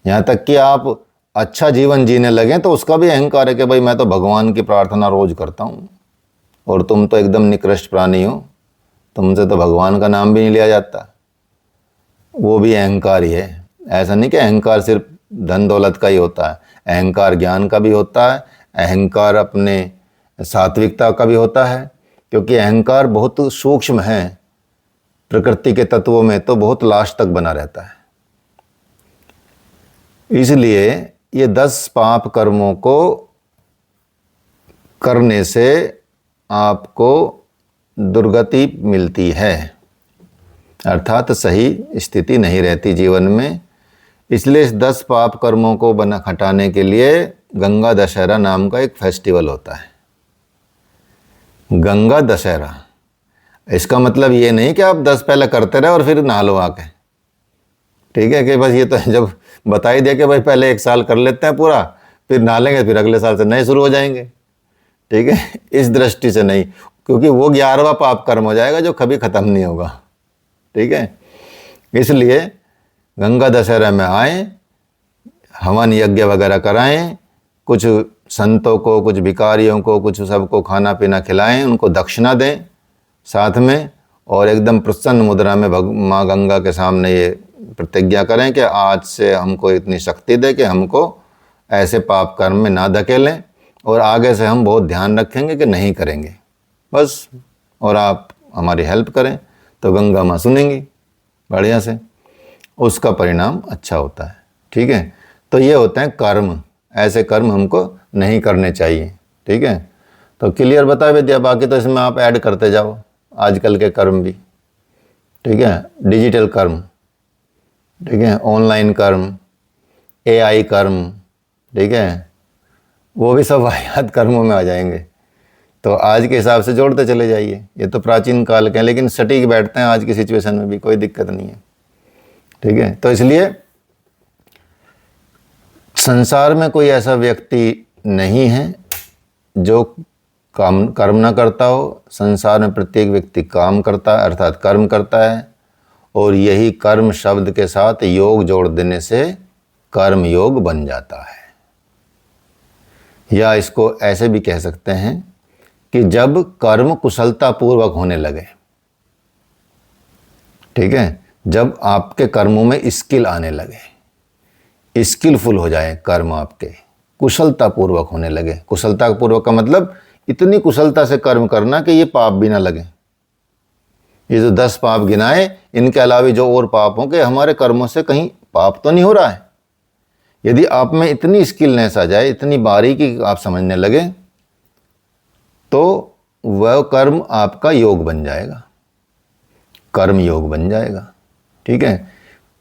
यहाँ तक कि आप अच्छा जीवन जीने लगें तो उसका भी अहंकार है कि भाई मैं तो भगवान की प्रार्थना रोज करता हूँ और तुम तो एकदम निकृष्ट प्राणी हो, तुमसे तो भगवान का नाम भी नहीं लिया जाता। वो भी अहंकार ही है। ऐसा नहीं कि अहंकार सिर्फ धन दौलत का ही होता है, अहंकार ज्ञान का भी होता है, अहंकार अपने सात्विकता का भी होता है, क्योंकि अहंकार बहुत सूक्ष्म है, प्रकृति के तत्वों में तो बहुत लास्ट तक बना रहता है। इसलिए ये 10 पाप कर्मों को करने से आपको दुर्गति मिलती है, अर्थात सही स्थिति नहीं रहती जीवन में। इसलिए इस 10 पाप कर्मों को हटाने के लिए गंगा दशहरा नाम का एक फेस्टिवल होता है। गंगा दशहरा, इसका मतलब ये नहीं कि आप 10 पहले करते रहे और फिर नहा लो आके। ठीक है, कि बस ये तो जब बता ही दिया कि भाई पहले 1 साल कर लेते हैं पूरा, फिर नहा लेंगे, फिर अगले साल से नए शुरू हो जाएंगे। ठीक है, इस दृष्टि से नहीं, क्योंकि वो 11वां पाप कर्म हो जाएगा जो कभी ख़त्म नहीं होगा। ठीक है, इसलिए गंगा दशहरा में आएँ, हवन यज्ञ वगैरह कराएं, कुछ संतों को, कुछ भिखारियों को, कुछ सबको खाना पीना खिलाएं, उनको दक्षिणा दें साथ में, और एकदम प्रसन्न मुद्रा में माँ गंगा के सामने ये प्रतिज्ञा करें कि आज से हमको इतनी शक्ति दे कि हमको ऐसे पाप कर्म में ना धकेलें, और आगे से हम बहुत ध्यान रखेंगे कि नहीं करेंगे बस, और आप हमारी हेल्प करें तो गंगा माँ सुनेंगी बढ़िया से, उसका परिणाम अच्छा होता है। ठीक है, तो ये होते हैं कर्म, ऐसे कर्म हमको नहीं करने चाहिए। ठीक है, तो क्लियर बता विद्या, बाकी तो इसमें आप ऐड करते जाओ आजकल के कर्म भी। ठीक है, डिजिटल कर्म, ठीक है, ऑनलाइन कर्म, AI कर्म, ठीक है, वो भी सब वाहियात कर्मों में आ जाएंगे। तो आज के हिसाब से जोड़ते चले जाइए, ये तो प्राचीन काल के हैं लेकिन सटीक बैठते हैं आज की सिचुएशन में भी, कोई दिक्कत नहीं है। ठीक है, तो इसलिए संसार में कोई ऐसा व्यक्ति नहीं है जो कर्म ना करता हो। संसार में प्रत्येक व्यक्ति काम करता है, अर्थात कर्म करता है, और यही कर्म शब्द के साथ योग जोड़ देने से कर्म योग बन जाता है। या इसको ऐसे भी कह सकते हैं कि जब कर्म कुशलता पूर्वक होने लगे, ठीक है, जब आपके कर्मों में स्किल आने लगे स्किलफुल हो जाए कर्म आपके, कुशलता पूर्वक होने लगे। कुशलता पूर्वक का मतलब इतनी कुशलता से कर्म करना कि ये पाप भी ना लगे। ये जो 10 पाप गिनाए, इनके अलावा जो और पाप हों कि हमारे कर्मों से कहीं पाप तो नहीं हो रहा है। यदि आप में इतनी स्किलनेस आ जाए, इतनी बारीकी आप समझने लगे, तो वह कर्म आपका योग बन जाएगा, कर्म योग बन जाएगा। ठीक है,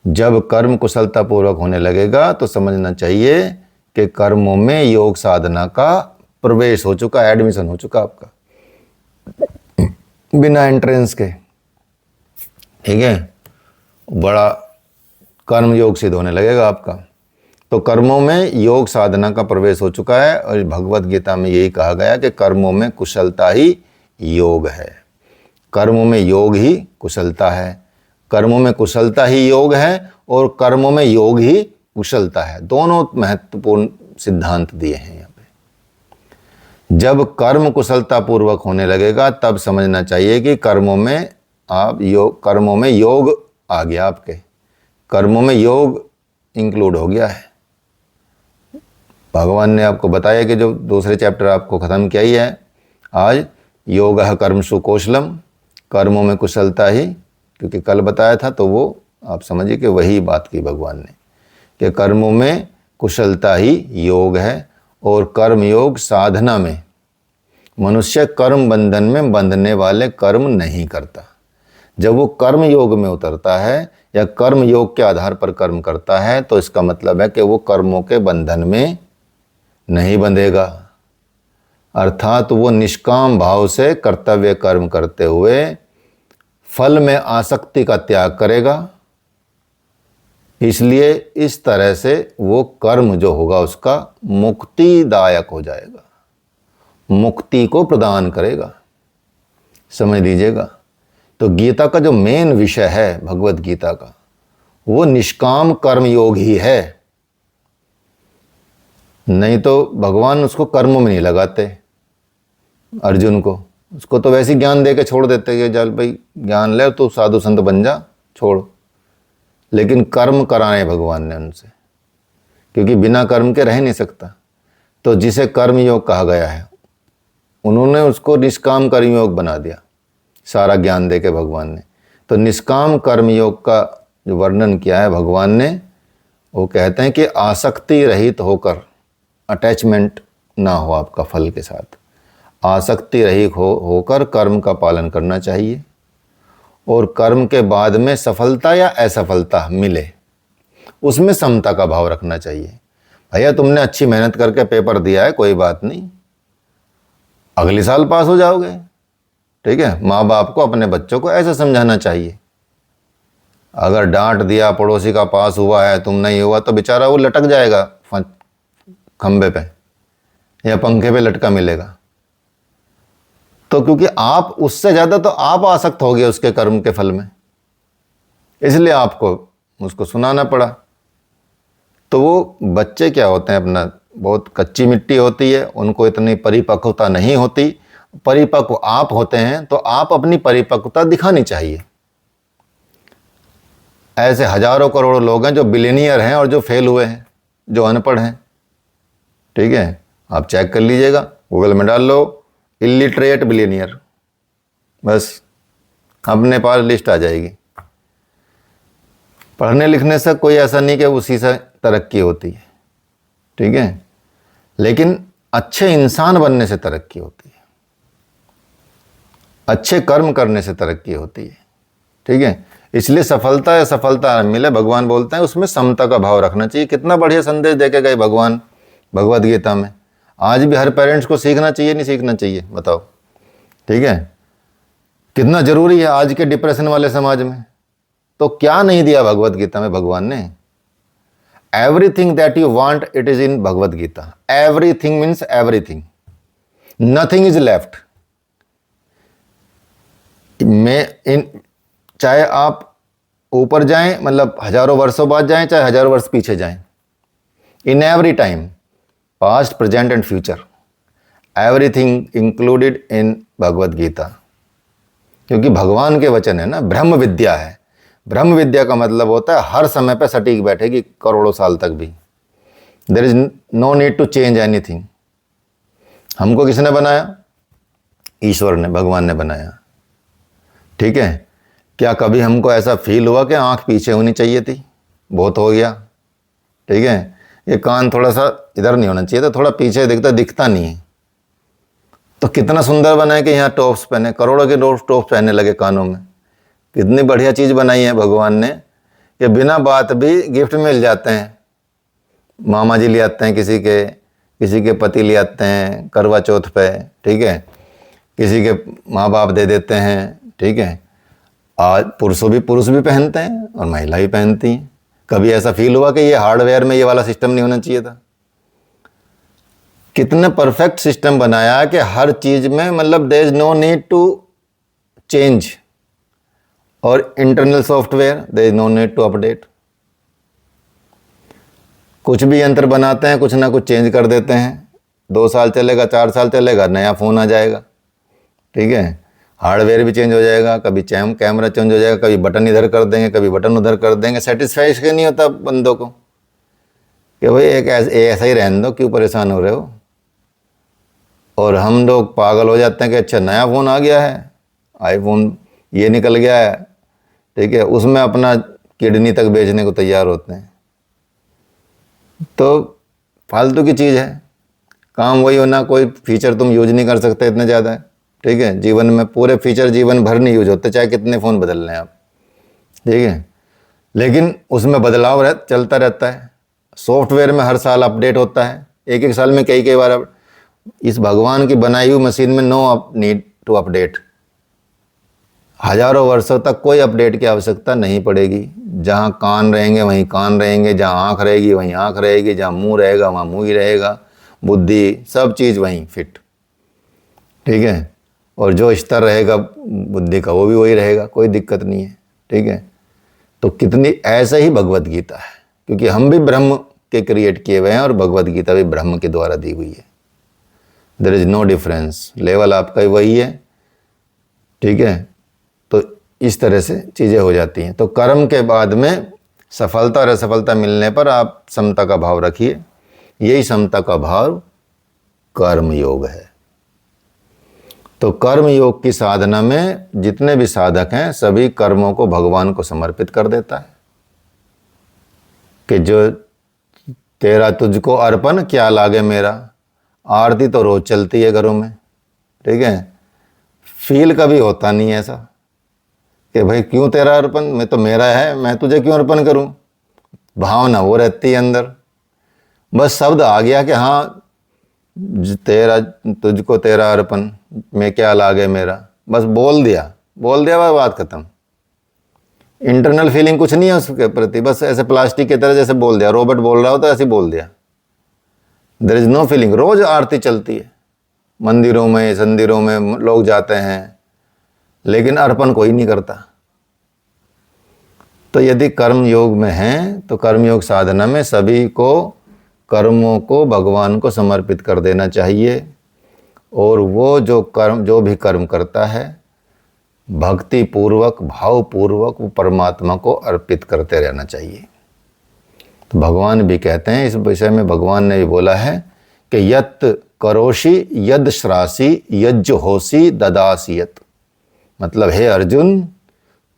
जब कर्म कुशलता पूर्वक होने लगेगा तो समझना चाहिए कि कर्मों में योग साधना का प्रवेश हो चुका, एडमिशन हो चुका आपका, बिना एंट्रेंस के। ठीक है, बड़ा कर्म योग सिद्ध होने लगेगा आपका। तो कर्मों में योग साधना का प्रवेश हो चुका है, और भगवत गीता में यही कहा गया कि कर्मों में कुशलता ही योग है। कर्मों में योग ही कुशलता है, कर्मों में कुशलता ही योग है, और कर्मों में योग ही कुशलता है। दोनों महत्वपूर्ण सिद्धांत दिए हैं यहाँ पे। जब कर्म कुशलता पूर्वक होने लगेगा तब समझना चाहिए कि कर्मों में योग आ गया, आपके कर्मों में योग इंक्लूड हो गया है। भगवान ने आपको बताया कि जो दूसरे चैप्टर आपको ख़त्म किया ही है आज, योगः कर्मसु कौशलम, कर्मों में कुशलता ही, क्योंकि कल बताया था तो वो आप समझिए कि वही बात की भगवान ने कि कर्मों में कुशलता ही योग है। और कर्म योग साधना में मनुष्य कर्म बंधन में बंधने वाले कर्म नहीं करता। जब वो कर्म योग में उतरता है या कर्म योग के आधार पर कर्म करता है तो इसका मतलब है कि वो कर्मों के बंधन में नहीं बंधेगा, अर्थात वो निष्काम भाव से कर्तव्य कर्म करते हुए फल में आसक्ति का त्याग करेगा। इसलिए इस तरह से वो कर्म जो होगा उसका मुक्तिदायक हो जाएगा, मुक्ति को प्रदान करेगा। समझ लीजिएगा, तो गीता का जो मेन विषय है भगवत गीता का, वो निष्काम कर्म योग ही है। नहीं तो भगवान उसको कर्मों में नहीं लगाते अर्जुन को, उसको तो वैसे ही ज्ञान दे के छोड़ देते कि चल भाई ज्ञान ले तो साधु संत बन जा, छोड़। लेकिन कर्म कराए भगवान ने उनसे, क्योंकि बिना कर्म के रह नहीं सकता। तो जिसे कर्म योग कहा गया है उन्होंने उसको निष्काम कर्म योग बना दिया, सारा ज्ञान दे के भगवान ने। तो निष्काम कर्म योग का जो वर्णन किया है भगवान ने, वो कहते हैं कि आसक्ति रहित होकर, अटैचमेंट ना हो आपका फल के साथ, आसक्ति रहित होकर कर्म का पालन करना चाहिए। और कर्म के बाद में सफलता या असफलता मिले उसमें समता का भाव रखना चाहिए। भैया तुमने अच्छी मेहनत करके पेपर दिया है, कोई बात नहीं, अगले साल पास हो जाओगे। ठीक है, माँ बाप को अपने बच्चों को ऐसा समझाना चाहिए। अगर डांट दिया पड़ोसी का पास हुआ है तुम नहीं हुआ तो बेचारा वो लटक जाएगा खंबे पे या पंखे पे लटका मिलेगा। तो क्योंकि आप उससे ज़्यादा तो आप आसक्त हो गए उसके कर्म के फल में, इसलिए आपको उसको सुनाना पड़ा। तो वो बच्चे क्या होते हैं, अपना बहुत कच्ची मिट्टी होती है, उनको इतनी परिपक्वता नहीं होती। परिपक्व आप होते हैं तो आप अपनी परिपक्वता दिखानी चाहिए। ऐसे हजारों करोड़ों लोग हैं जो बिलियनियर हैं और जो फेल हुए हैं, जो अनपढ़ हैं। ठीक है, आप चेक कर लीजिएगा, गूगल में डाल लो इलिटरेट बिलियनियर, बस अपने पास लिस्ट आ जाएगी। पढ़ने लिखने से कोई ऐसा नहीं कि उसी से तरक्की होती है। ठीक है, लेकिन अच्छे इंसान बनने से तरक्की होती है, अच्छे कर्म करने से तरक्की होती है। ठीक है, इसलिए सफलता या सफलता मिले, भगवान बोलते हैं उसमें समता का भाव रखना चाहिए। कितना बढ़िया संदेश देके गए भगवान भगवत गीता में। आज भी हर पेरेंट्स को सीखना चाहिए, नहीं सीखना चाहिए बताओ? ठीक है, कितना जरूरी है आज के डिप्रेशन वाले समाज में। तो क्या नहीं दिया भगवत गीता में भगवान ने? Everything that you want it is in Bhagavad Gita. Everything means everything, nothing is left. चाहे आप ऊपर जाएं, मतलब हजारों वर्षों बाद जाएं, चाहे हजारों वर्ष पीछे जाएं, in every time, past present and future, everything included in Bhagavad Gita. क्योंकि भगवान के वचन है ना, ब्रह्म विद्या है। ब्रह्म विद्या का मतलब होता है हर समय पे सटीक बैठेगी, करोड़ों साल तक भी। There is no need to change anything. हमको किसने बनाया? ईश्वर ने, भगवान ने बनाया। ठीक है, क्या कभी हमको ऐसा फील हुआ कि आंख पीछे होनी चाहिए थी, बहुत हो गया? ठीक है, ये कान थोड़ा सा इधर नहीं होना चाहिए था, थोड़ा पीछे दिखता नहीं है। तो कितना सुंदर बना है कि यहाँ टॉप्स पहने, करोड़ों के टॉप्स पहनने लगे कानों में। कितनी बढ़िया चीज़ बनाई है भगवान ने कि बिना बात भी गिफ्ट मिल जाते हैं। मामा जी ले आते हैं, किसी के पति ले आते हैं करवा चौथ पे, ठीक है, किसी के माँ बाप दे देते हैं। ठीक है, आज पुरुष भी पहनते हैं और महिला भी पहनती हैं। कभी ऐसा फील हुआ कि ये हार्डवेयर में ये वाला सिस्टम नहीं होना चाहिए था? कितने परफेक्ट सिस्टम बनाया कि हर चीज में, मतलब there is no need to change. और internal software, there is no need to update. कुछ भी यंत्र बनाते हैं, कुछ ना कुछ चेंज कर देते हैं। 2 साल चलेगा, 4 साल चलेगा, नया फ़ोन आ जाएगा। ठीक है, हार्डवेयर भी चेंज हो जाएगा, कभी कैमरा चेंज हो जाएगा, कभी बटन इधर कर देंगे, कभी बटन उधर कर देंगे। सेटिस्फैक्शन नहीं होता बंदों को कि भाई एक ऐसा ही रहने दो, क्यों परेशान हो रहे हो। और हम लोग पागल हो जाते हैं कि अच्छा नया फ़ोन आ गया है, आईफोन ये निकल गया है, ठीक है, उसमें अपना किडनी तक बेचने को तैयार होते हैं। तो फालतू की चीज़ है, काम वही होना, कोई फीचर तुम यूज नहीं कर सकते इतने ज़्यादा। ठीक है, जीवन में पूरे फीचर जीवन भर नहीं यूज होते, चाहे कितने फ़ोन बदल लें आप। ठीक है, लेकिन उसमें बदलाव चलता रहता है। सॉफ्टवेयर में हर साल अपडेट होता है, एक साल में कई बार। इस भगवान की बनाई हुई मशीन में नो नीड टू अपडेट। हजारों वर्षों तक कोई अपडेट की आवश्यकता नहीं पड़ेगी। जहाँ कान रहेंगे वहीं कान रहेंगे, जहाँ आँख रहेगी वहीं आँख रहेगी, जहाँ मुंह रहेगा वहाँ मुंह ही रहेगा, बुद्धि सब चीज़ वहीं फिट। ठीक है, और जो स्तर रहेगा बुद्धि का वो भी वही रहेगा, कोई दिक्कत नहीं है। ठीक है, तो कितनी ऐसा ही भगवत गीता है, क्योंकि हम भी ब्रह्म के क्रिएट किए हुए हैं और भगवत गीता भी ब्रह्म के द्वारा दी हुई है। There is no difference, level आपका ही वही है। ठीक है, तो इस तरह से चीज़ें हो जाती हैं। तो कर्म के बाद में सफलता और असफलता मिलने पर आप समता का भाव रखिए। यही समता का भाव कर्म योग है। तो कर्म योग की साधना में जितने भी साधक हैं सभी कर्मों को भगवान को समर्पित कर देता है कि जो तेरा तुझको अर्पण क्या लागे मेरा। आरती तो रोज चलती है घरों में। ठीक है, फील कभी होता नहीं है ऐसा कि भाई क्यों तेरा अर्पण, मैं तो मेरा है, मैं तुझे क्यों अर्पण करूं। भावना वो रहती है अंदर। बस शब्द आ गया कि हाँ तेरा तुझको तेरा अर्पण में क्या लागे मेरा, बस बोल दिया वह बात खत्म। इंटरनल फीलिंग कुछ नहीं है उसके प्रति, बस ऐसे प्लास्टिक की तरह जैसे बोल दिया, रोबोट बोल रहा हो तो ऐसे बोल दिया। There is no feeling. रोज आरती चलती है, मंदिरों में संदिरों में लोग जाते हैं, लेकिन अर्पण कोई नहीं करता। तो यदि कर्म योग में हैं तो कर्म योग साधना में सभी को कर्मों को भगवान को समर्पित कर देना चाहिए। और वो जो भी कर्म करता है भक्ति पूर्वक भावपूर्वक वो परमात्मा को अर्पित करते रहना चाहिए। तो भगवान भी कहते हैं इस विषय में, भगवान ने भी बोला है कि यत करोषि यद श्रासी यज्ज होसी ददासियत। मतलब हे अर्जुन,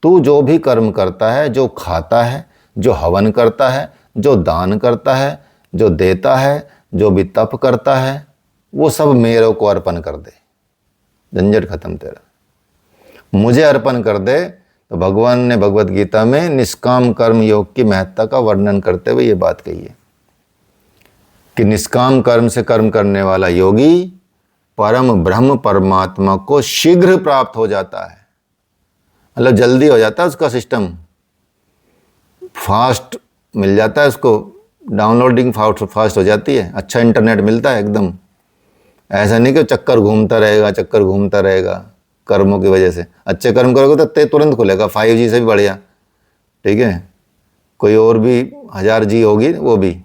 तू जो भी कर्म करता है, जो खाता है, जो हवन करता है, जो दान करता है, जो देता है, जो भी तप करता है, वो सब मेरे को अर्पण कर दे, झंझट खत्म तेरा, मुझे अर्पण कर दे। तो भगवान ने भगवत गीता में निष्काम कर्म योग की महत्ता का वर्णन करते हुए ये बात कही है कि निष्काम कर्म से कर्म करने वाला योगी परम ब्रह्म परमात्मा को शीघ्र प्राप्त हो जाता है। मतलब जल्दी हो जाता है उसका सिस्टम, फास्ट मिल जाता है उसको, डाउनलोडिंग फास्ट हो जाती है, अच्छा इंटरनेट मिलता है एकदम। ऐसा नहीं कि चक्कर घूमता रहेगा कर्मों की वजह से। अच्छे कर्म करोगे तो तुरंत खुलेगा, 5G से भी बढ़िया। ठीक है, कोई और भी 1000G होगी वो भी।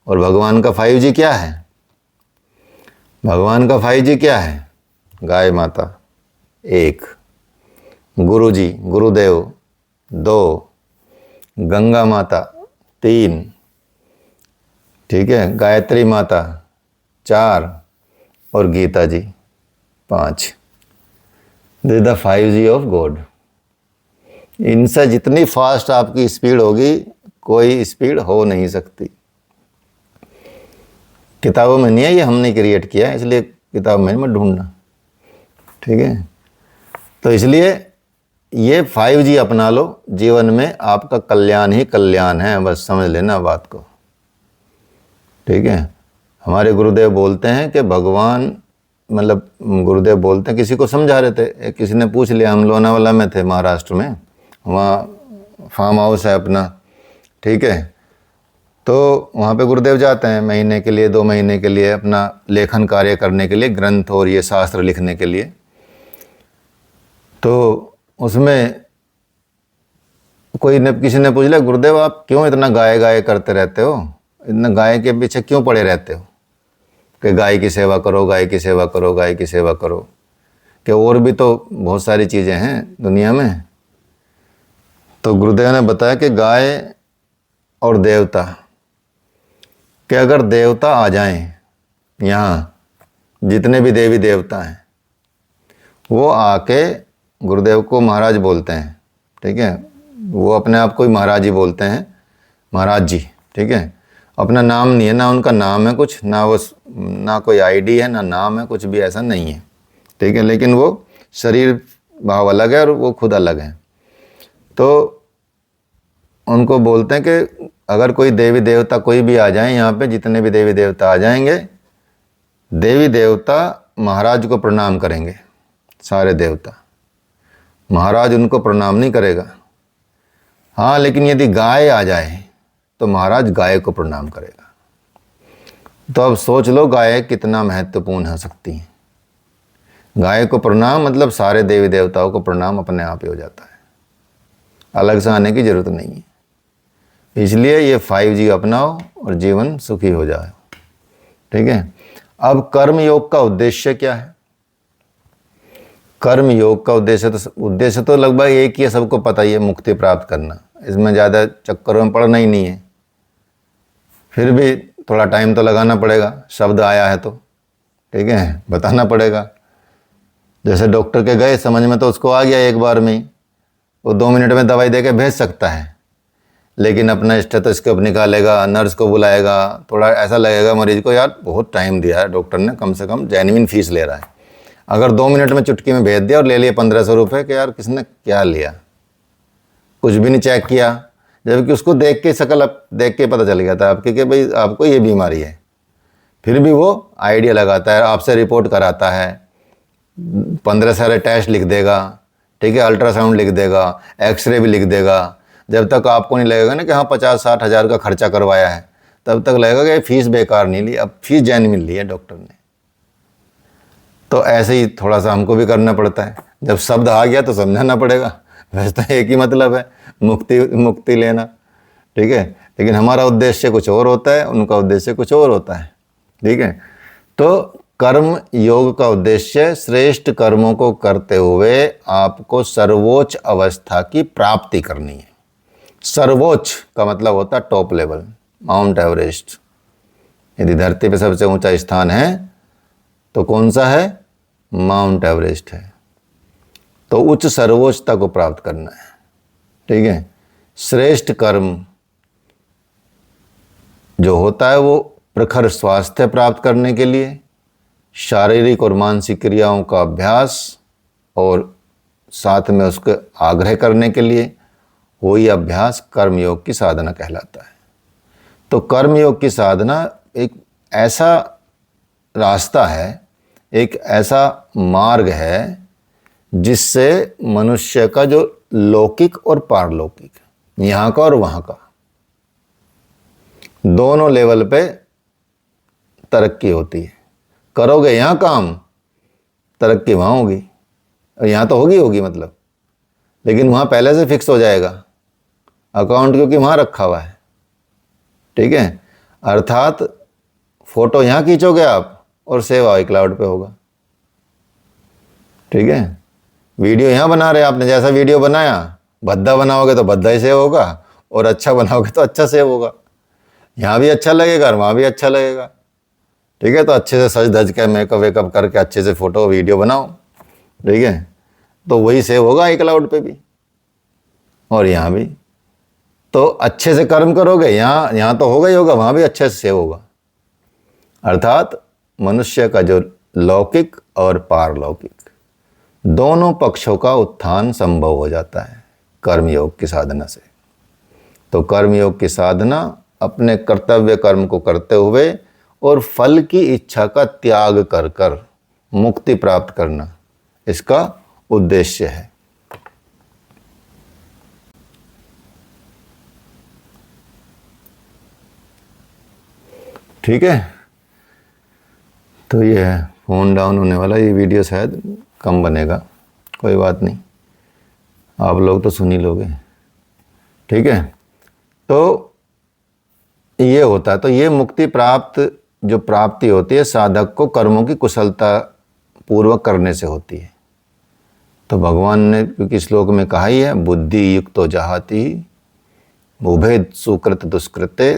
और भगवान का 5G क्या है? भगवान का 5G क्या है? गाय माता 1, गुरु जी गुरुदेव 2, गंगा माता 3, ठीक है, गायत्री माता 4 और गीता जी 5। This is the 5G of God. इनसे जितनी फास्ट आपकी स्पीड होगी, कोई स्पीड हो नहीं सकती। किताबों में नहीं है, ये हमने क्रिएट किया है, इसलिए किताब में मत ढूंढना। ठीक है, तो इसलिए ये 5G अपना लो, जीवन में आपका कल्याण ही कल्याण है, बस समझ लेना बात को। ठीक है, हमारे गुरुदेव बोलते हैं कि भगवान, मतलब गुरुदेव बोलते हैं, किसी को समझा रहे थे, किसी ने पूछ लिया, हम लोनावाला में थे महाराष्ट्र में, वहाँ फार्म हाउस है अपना। ठीक है, तो वहाँ पे गुरुदेव जाते हैं महीने के लिए, 2 महीने के लिए, अपना लेखन कार्य करने के लिए, ग्रंथ और ये शास्त्र लिखने के लिए। तो उसमें किसी ने पूछ लिया, गुरुदेव आप क्यों इतना गाय गाय करते रहते हो, इतना गाय के पीछे क्यों पड़े रहते हो, कि गाय की सेवा करो, गाय की सेवा करो, गाय की सेवा करो, कि और भी तो बहुत सारी चीज़ें हैं दुनिया में। तो गुरुदेव ने बताया कि गाय और देवता, कि अगर देवता आ जाएं यहाँ, जितने भी देवी देवता हैं, वो आके गुरुदेव को महाराज बोलते हैं। ठीक है, वो अपने आप को ही महाराज ही बोलते हैं, महाराज जी। ठीक है, अपना नाम नहीं है, ना उनका नाम है कुछ, ना कोई आईडी है, ना नाम है, कुछ भी ऐसा नहीं है। ठीक है, लेकिन वो शरीर भाव अलग है और वो खुद अलग है। तो उनको बोलते हैं कि अगर कोई देवी देवता कोई भी आ जाए यहाँ पे, जितने भी देवी देवता आ जाएंगे, देवी देवता महाराज को प्रणाम करेंगे, सारे देवता। महाराज उनको प्रणाम नहीं करेगा। हाँ, लेकिन यदि गाय आ जाए तो महाराज गाय को प्रणाम करेगा। तो अब सोच लो गाय कितना महत्वपूर्ण हो सकती है। गाय को प्रणाम मतलब सारे देवी देवताओं को प्रणाम अपने आप ही हो जाता है, अलग से आने की जरूरत नहीं है। इसलिए ये 5G अपनाओ और जीवन सुखी हो जाए। ठीक है, अब कर्म योग का उद्देश्य क्या है? कर्म योग का उद्देश्य तो लगभग एक ही है, सबको पता ही है, मुक्ति प्राप्त करना। इसमें ज़्यादा चक्करों में पड़ना ही नहीं है। फिर भी थोड़ा टाइम तो लगाना पड़ेगा, शब्द आया है तो। ठीक है, बताना पड़ेगा। जैसे डॉक्टर के गए, समझ में तो उसको आ गया एक बार में ही, वो 2 मिनट में दवाई देके भेज सकता है, लेकिन अपना स्टेथोस्कोप निकालेगा, नर्स को बुलाएगा, थोड़ा ऐसा लगेगा मरीज को, यार बहुत टाइम दिया है डॉक्टर ने, कम से कम जेन्युइन फीस ले रहा है। अगर 2 मिनट में चुटकी में भेज दिया और ले लिए 1500 रुपये, कि यार किसने क्या लिया, कुछ भी नहीं चेक किया, जबकि उसको देख के शकल देख के पता चल गया था आपके कि भाई आपको ये बीमारी है। फिर भी वो आइडिया लगाता है, आपसे रिपोर्ट कराता है, 15 सारे टेस्ट लिख देगा। ठीक है, अल्ट्रासाउंड लिख देगा, एक्सरे भी लिख देगा। जब तक आपको नहीं लगेगा ना कि हाँ 50-60 हज़ार का खर्चा करवाया है, तब तक लगेगा कि फीस बेकार नहीं ली, अब फीस जेन्युइन ली है डॉक्टर ने। तो ऐसे ही थोड़ा सा हमको भी करना पड़ता है। जब शब्द आ गया तो समझाना पड़ेगा। वैसे तो एक ही मतलब है, मुक्ति लेना। ठीक है, लेकिन हमारा उद्देश्य कुछ और होता है, उनका उद्देश्य कुछ और होता है। ठीक है, तो कर्म योग का उद्देश्य श्रेष्ठ कर्मों को करते हुए आपको सर्वोच्च अवस्था की प्राप्ति करनी है। सर्वोच्च का मतलब होता है टॉप लेवल, माउंट एवरेस्ट। यदि धरती पे सबसे ऊंचा स्थान है तो कौन सा है? माउंट एवरेस्ट है। तो उच्च सर्वोच्चता को प्राप्त करना है। ठीक है, श्रेष्ठ कर्म जो होता है वो प्रखर स्वास्थ्य प्राप्त करने के लिए, शारीरिक और मानसिक क्रियाओं का अभ्यास और साथ में उसके आग्रह करने के लिए वही अभ्यास कर्मयोग की साधना कहलाता है। तो कर्मयोग की साधना एक ऐसा रास्ता है, एक ऐसा मार्ग है जिससे मनुष्य का जो लौकिक और पारलौकिक, यहाँ का और वहाँ का, दोनों लेवल पे तरक्की होती है। करोगे यहाँ काम, तरक्की वहाँ होगी, और यहाँ तो होगी मतलब, लेकिन वहाँ पहले से फिक्स हो जाएगा अकाउंट, क्योंकि वहाँ रखा हुआ है। ठीक है, अर्थात फोटो यहाँ खींचोगे आप और सेव आई क्लाउड पे होगा। ठीक है, वीडियो यहाँ बना रहे आपने, जैसा वीडियो बनाया, भद्दा बनाओगे तो भद्दा ही सेव होगा, और अच्छा बनाओगे तो अच्छा सेव होगा। यहाँ भी अच्छा लगेगा और वहाँ भी अच्छा लगेगा। ठीक है, तो अच्छे से सज धज के मेकअप वेकअप करके अच्छे से फोटो वीडियो बनाओ। ठीक है, तो वही सेव होगा iCloud पे भी और यहाँ भी। तो अच्छे से कर्म करोगे, यहाँ तो होगा ही होगा, वहाँ भी अच्छे से सेव होगा। अर्थात मनुष्य का जो लौकिक और पारलौकिक दोनों पक्षों का उत्थान संभव हो जाता है कर्मयोग की साधना से। तो कर्मयोग की साधना अपने कर्तव्य कर्म को करते हुए और फल की इच्छा का त्याग कर कर मुक्ति प्राप्त करना इसका उद्देश्य है। ठीक है, तो ये है, फ़ोन डाउन होने वाला, ये वीडियो शायद कम बनेगा, कोई बात नहीं, आप लोग तो सुन ही लोगे। ठीक है, तो ये होता है। तो ये मुक्ति प्राप्त जो प्राप्ति होती है साधक को कर्मों की कुशलता पूर्वक करने से होती है। तो भगवान ने क्योंकि श्लोक में कहा ही है, बुद्धि युक्तो जहाति उभे सुकृत दुष्कृते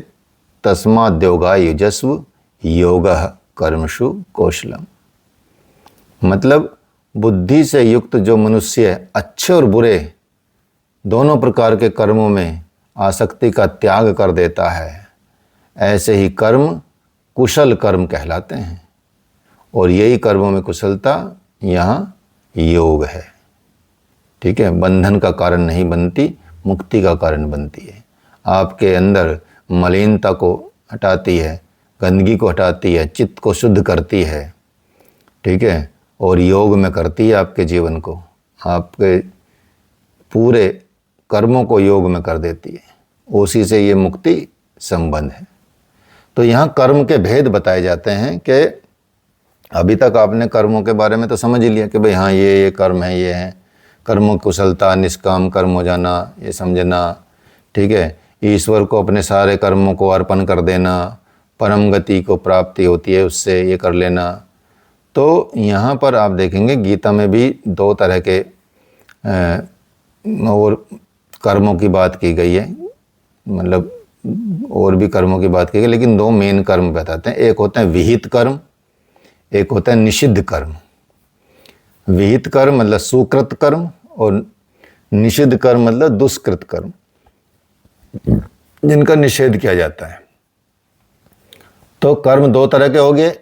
तस्माद्योगा युजस्व योगः कर्मसु कौशलम। मतलब बुद्धि से युक्त जो मनुष्य अच्छे और बुरे दोनों प्रकार के कर्मों में आसक्ति का त्याग कर देता है, ऐसे ही कर्म कुशल कर्म कहलाते हैं। और यही कर्मों में कुशलता यहाँ योग है। ठीक है, बंधन का कारण नहीं बनती, मुक्ति का कारण बनती है। आपके अंदर मलिनता को हटाती है, गंदगी को हटाती है, चित्त को शुद्ध करती है। ठीक है, और योग में करती है आपके जीवन को, आपके पूरे कर्मों को योग में कर देती है। उसी से ये मुक्ति संबंध है। तो यहाँ कर्म के भेद बताए जाते हैं कि अभी तक आपने कर्मों के बारे में तो समझ ही लिया कि भाई हाँ ये कर्म है, ये है कर्मों कुशलता, निष्काम कर्म हो जाना, ये समझना। ठीक है, ईश्वर को अपने सारे कर्मों को अर्पण कर देना, परम गति को प्राप्ति होती है उससे, ये कर लेना। तो यहाँ पर आप देखेंगे गीता में भी दो तरह के और कर्मों की बात की गई है, मतलब और भी कर्मों की बात की गई, लेकिन दो मेन कर्म बताते हैं। एक होते हैं विहित कर्म, एक होता है निषिद्ध कर्म। विहित कर्म मतलब सुकृत कर्म और निषिद्ध कर्म मतलब दुष्कृत कर्म, जिनका निषेध किया जाता है। तो कर्म दो तरह के हो गए।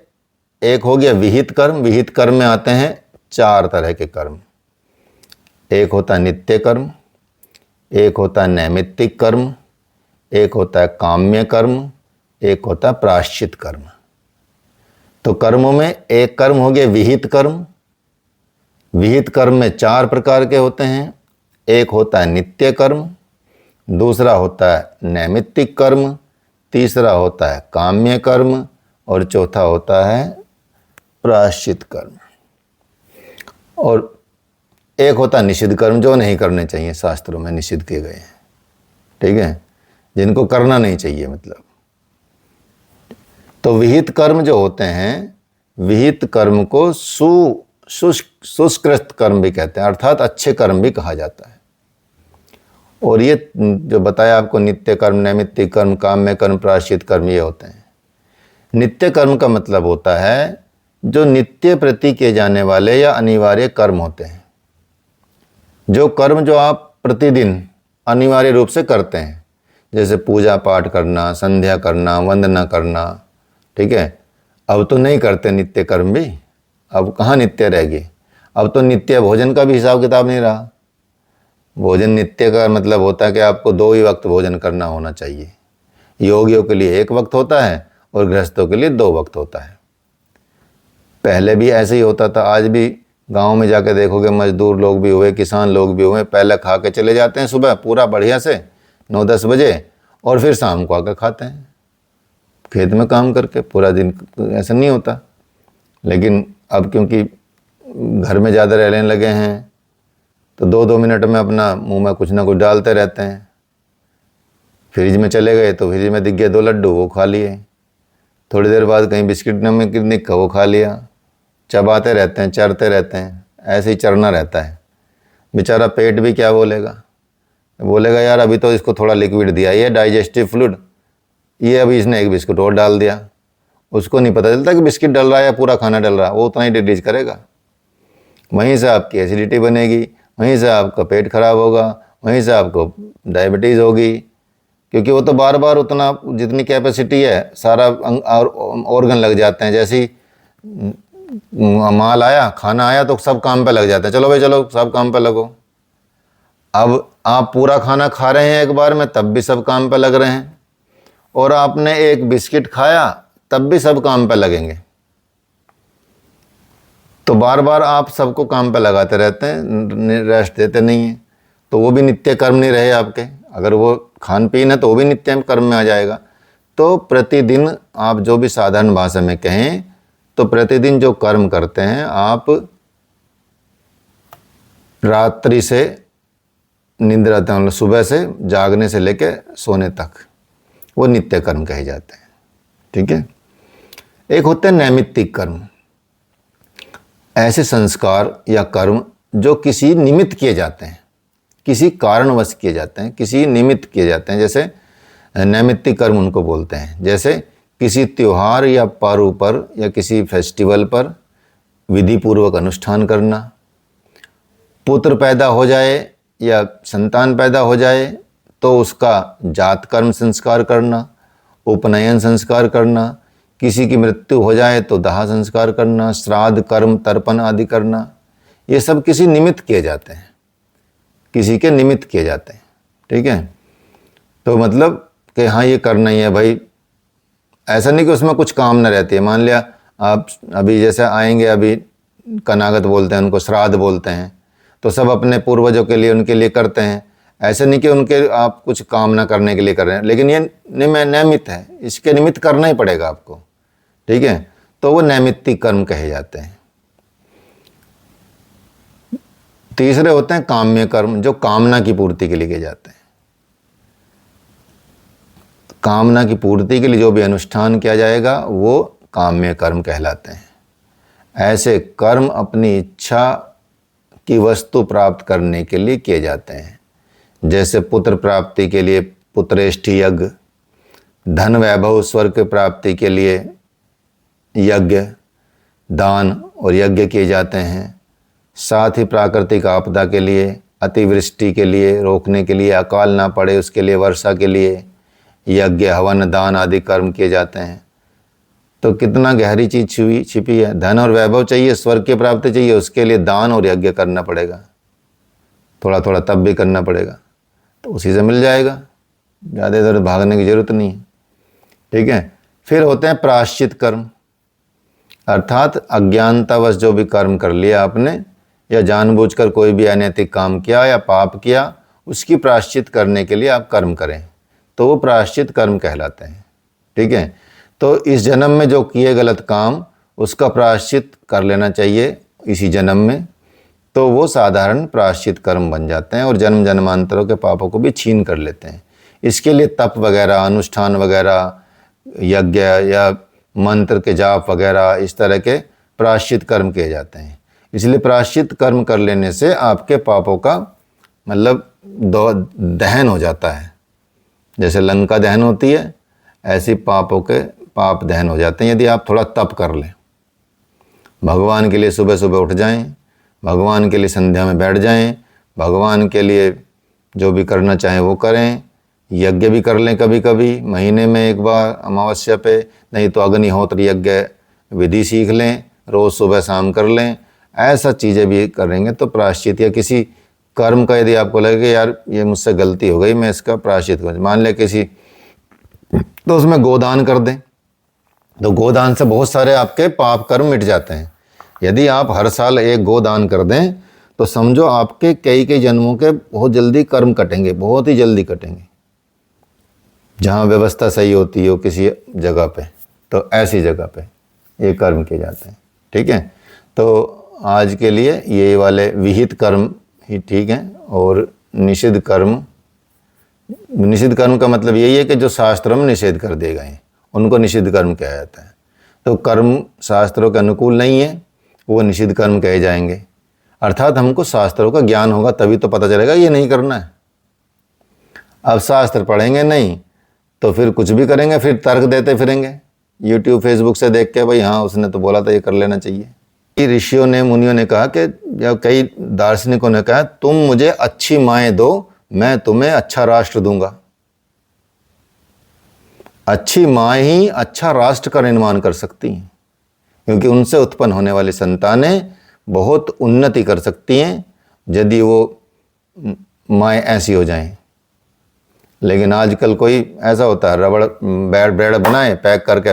एक हो गया विहित कर्म। विहित कर्म में आते हैं चार तरह के कर्म। एक होता है नित्य कर्म, एक होता है नैमित्तिक कर्म, एक होता है काम्य कर्म, एक होता है प्रायश्चित कर्म। तो कर्मों में एक कर्म हो गया विहित कर्म। विहित कर्म में चार प्रकार के होते हैं। एक होता है नित्य कर्म, दूसरा होता है नैमित्तिक कर्म, तीसरा होता है काम्य कर्म और चौथा होता है प्रायश्चित कर्म। और एक होता है निषिद्ध कर्म, जो नहीं करने चाहिए, शास्त्रों में निषिद्ध किए गए हैं। ठीक है, जिनको करना नहीं चाहिए मतलब। तो विहित कर्म जो होते हैं, विहित कर्म को सुष्कृत कर्म भी कहते हैं, अर्थात अच्छे कर्म भी कहा जाता है। और ये जो बताया आपको नित्य कर्म, नैमित्तिक कर्म, काम्य कर्म, प्रायश्चित कर्म, ये होते हैं। नित्य कर्म का मतलब होता है जो नित्य प्रति किए जाने वाले या अनिवार्य कर्म होते हैं। जो कर्म जो आप प्रतिदिन अनिवार्य रूप से करते हैं, जैसे पूजा पाठ करना, संध्या करना, वंदना करना। ठीक है, अब तो नहीं करते नित्य कर्म भी, अब कहाँ नित्य रह गए। अब तो नित्य भोजन का भी हिसाब किताब नहीं रहा। भोजन नित्य का मतलब होता है कि आपको दो ही वक्त भोजन करना होना चाहिए। योगियों के लिए एक वक्त होता है और गृहस्थों के लिए दो वक्त होता है। पहले भी ऐसे ही होता था। आज भी गांव में जाके देखोगे, मजदूर लोग भी हुए, किसान लोग भी हुए, पहले खा के चले जाते हैं सुबह पूरा बढ़िया से 9-10 बजे, और फिर शाम को आकर खाते हैं खेत में काम करके पूरा दिन। ऐसा नहीं होता। लेकिन अब क्योंकि घर में ज़्यादा रहने लगे हैं तो 2-2 मिनट में अपना मुंह में कुछ ना कुछ डालते रहते हैं। फ्रिज में चले गए तो फ्रिज में दिख गया 2 लड्डू, वो खा लिए। थोड़ी देर बाद कहीं बिस्किट नमक निकला, वो खा लिया। चबाते रहते हैं, चरते रहते हैं, ऐसे ही चरना रहता है। बेचारा पेट भी क्या बोलेगा, बोलेगा यार अभी तो इसको थोड़ा लिक्विड दिया, ये डाइजेस्टिव फ्लूइड, ये अभी इसने एक बिस्कुट और डाल दिया, उसको नहीं पता चलता कि बिस्किट डल रहा है या पूरा खाना डल रहा है, वो उतना ही डिलीज करेगा। वहीं से आपकी एसिडिटी बनेगी, वहीं से आपका पेट खराब होगा, वहीं से आपको डायबिटीज़ होगी, क्योंकि वो तो बार बार उतना जितनी कैपेसिटी है सारा ऑर्गन लग जाते हैं। जैसे ही माल आया, खाना आया तो सब काम पे लग जाते हैं, चलो भाई चलो सब काम पे लगो। अब आप पूरा खाना खा रहे हैं एक बार में, तब भी सब काम पे लग रहे हैं, और आपने एक बिस्किट खाया तब भी सब काम पे लगेंगे। तो बार बार आप सबको काम पे लगाते रहते हैं, रेस्ट देते नहीं हैं, तो वो भी नित्य कर्म नहीं रहे आपके। अगर वो खान पीन है तो वो भी नित्य कर्म में आ जाएगा। तो प्रतिदिन आप जो भी साधारण भाषा में कहें तो प्रतिदिन जो कर्म करते हैं आप, रात्रि से निद्रा तक, मतलब सुबह से जागने से लेकर सोने तक, वो नित्य कर्म कहे जाते हैं। ठीक है। एक होते हैं नैमित्तिक कर्म, ऐसे संस्कार या कर्म जो किसी निमित्त किए जाते हैं, किसी कारणवश किए जाते हैं, किसी निमित्त किए जाते हैं। जैसे नैमित्तिक कर्म उनको बोलते हैं। जैसे किसी त्योहार या पर्व पर या किसी फेस्टिवल पर विधि पूर्वक अनुष्ठान करना, पुत्र पैदा हो जाए या संतान पैदा हो जाए तो उसका जात कर्म संस्कार करना, उपनयन संस्कार करना, किसी की मृत्यु हो जाए तो दाह संस्कार करना, श्राद्ध कर्म तर्पण आदि करना, ये सब किसी निमित्त किए जाते हैं, किसी के निमित्त किए जाते हैं। ठीक है। तो मतलब कि हाँ ये करना ही है भाई, ऐसा नहीं कि उसमें कुछ कामना रहती है। मान लिया आप अभी जैसे आएंगे, अभी कनागत बोलते हैं उनको, श्राद्ध बोलते हैं, तो सब अपने पूर्वजों के लिए उनके लिए करते हैं। ऐसे नहीं कि उनके आप कुछ कामना करने के लिए कर रहे हैं, लेकिन ये नैमित्त है, इसके निमित्त करना ही पड़ेगा आपको। ठीक है। तो वो नैमित्तिक कर्म कहे जाते हैं। तीसरे होते हैं काम्य कर्म, जो कामना की पूर्ति के लिए किए जाते हैं। कामना की पूर्ति के लिए जो भी अनुष्ठान किया जाएगा वो काम्य कर्म कहलाते हैं। ऐसे कर्म अपनी इच्छा की वस्तु प्राप्त करने के लिए किए जाते हैं। जैसे पुत्र प्राप्ति के लिए पुत्रेष्ठि यज्ञ, धन वैभव स्वर्ग प्राप्ति के लिए यज्ञ, दान और यज्ञ किए जाते हैं। साथ ही प्राकृतिक आपदा के लिए, अतिवृष्टि के लिए रोकने के लिए, अकाल ना पड़े उसके लिए, वर्षा के लिए यज्ञ, हवन, दान आदि कर्म किए जाते हैं। तो कितना गहरी चीज छिपी है। धन और वैभव चाहिए, स्वर्ग की प्राप्ति चाहिए, उसके लिए दान और यज्ञ करना पड़ेगा, थोड़ा थोड़ा तब भी करना पड़ेगा, तो उसी से मिल जाएगा, ज़्यादा इधर भागने की जरूरत नहीं है। ठीक है। फिर होते हैं प्रायश्चित कर्म, अर्थात अज्ञानतावश जो भी कर्म कर लिया आपने, या जानबूझकर कोई भी अनैतिक काम किया या पाप किया, उसकी प्रायश्चित करने के लिए आप कर्म करें, तो वो प्रायश्चित कर्म कहलाते हैं। ठीक है। तो इस जन्म में जो किए गलत काम, उसका प्रायश्चित कर लेना चाहिए इसी जन्म में, तो वो साधारण प्रायश्चित कर्म बन जाते हैं और जन्म जन्मांतरों के पापों को भी छीन कर लेते हैं। इसके लिए तप वगैरह, अनुष्ठान वगैरह, यज्ञ या मंत्र के जाप वगैरह, इस तरह के प्रायश्चित कर्म किए जाते हैं। इसलिए प्रायश्चित कर्म कर लेने से आपके पापों का मतलब दहन हो जाता है। जैसे लंका दहन होती है, ऐसी पापों के पाप दहन हो जाते हैं यदि आप थोड़ा तप कर लें। भगवान के लिए सुबह सुबह उठ जाएं, भगवान के लिए संध्या में बैठ जाएं, भगवान के लिए जो भी करना चाहें वो करें, यज्ञ भी कर लें कभी कभी, महीने में एक बार अमावस्या पे, नहीं तो अग्निहोत्र यज्ञ विधि सीख लें, रोज़ सुबह शाम कर लें। ऐसा चीज़ें भी करेंगे तो प्रायश्चित, या किसी कर्म का यदि आपको लगे यार ये मुझसे गलती हो गई, मैं इसका प्रायश्चित करूँ, मान लें किसी, तो उसमें गोदान कर दें, तो गोदान से बहुत सारे आपके पाप कर्म मिट जाते हैं। यदि आप हर साल एक गोदान कर दें तो समझो आपके कई कई जन्मों के बहुत जल्दी कर्म कटेंगे, बहुत ही जल्दी कटेंगे, जहाँ व्यवस्था सही होती हो किसी जगह पे, तो ऐसी जगह पे ये कर्म किए जाते हैं। ठीक है। तो आज के लिए ये वाले विहित कर्म ही ठीक हैं, और निषिद्ध कर्म, निषिद्ध कर्म का मतलब यही है कि जो शास्त्रों में निषेध कर दिए गए हैं उनको निषिद्ध कर्म कहा जाता है। तो कर्म शास्त्रों के अनुकूल नहीं है, वो निषिद्ध कर्म कहे जाएंगे। अर्थात हमको शास्त्रों का ज्ञान होगा तभी तो पता चलेगा ये नहीं करना है। अब शास्त्र पढ़ेंगे नहीं तो फिर कुछ भी करेंगे, फिर तर्क देते फिरेंगे यूट्यूब फेसबुक से देख के, भाई हाँ उसने तो बोला था ये कर लेना चाहिए। कि ऋषियों ने मुनियों ने कहा कि, या कई दार्शनिकों ने कहा, तुम मुझे अच्छी माएँ दो, मैं तुम्हें अच्छा राष्ट्र दूंगा। अच्छी माँ ही अच्छा राष्ट्र का निर्माण कर सकती हैं, क्योंकि उनसे उत्पन्न होने वाली संतानें बहुत उन्नति कर सकती हैं यदि वो माएँ ऐसी हो जाएं। लेकिन आजकल कोई ऐसा होता है, रबड़ ब्रेड बनाए पैक करके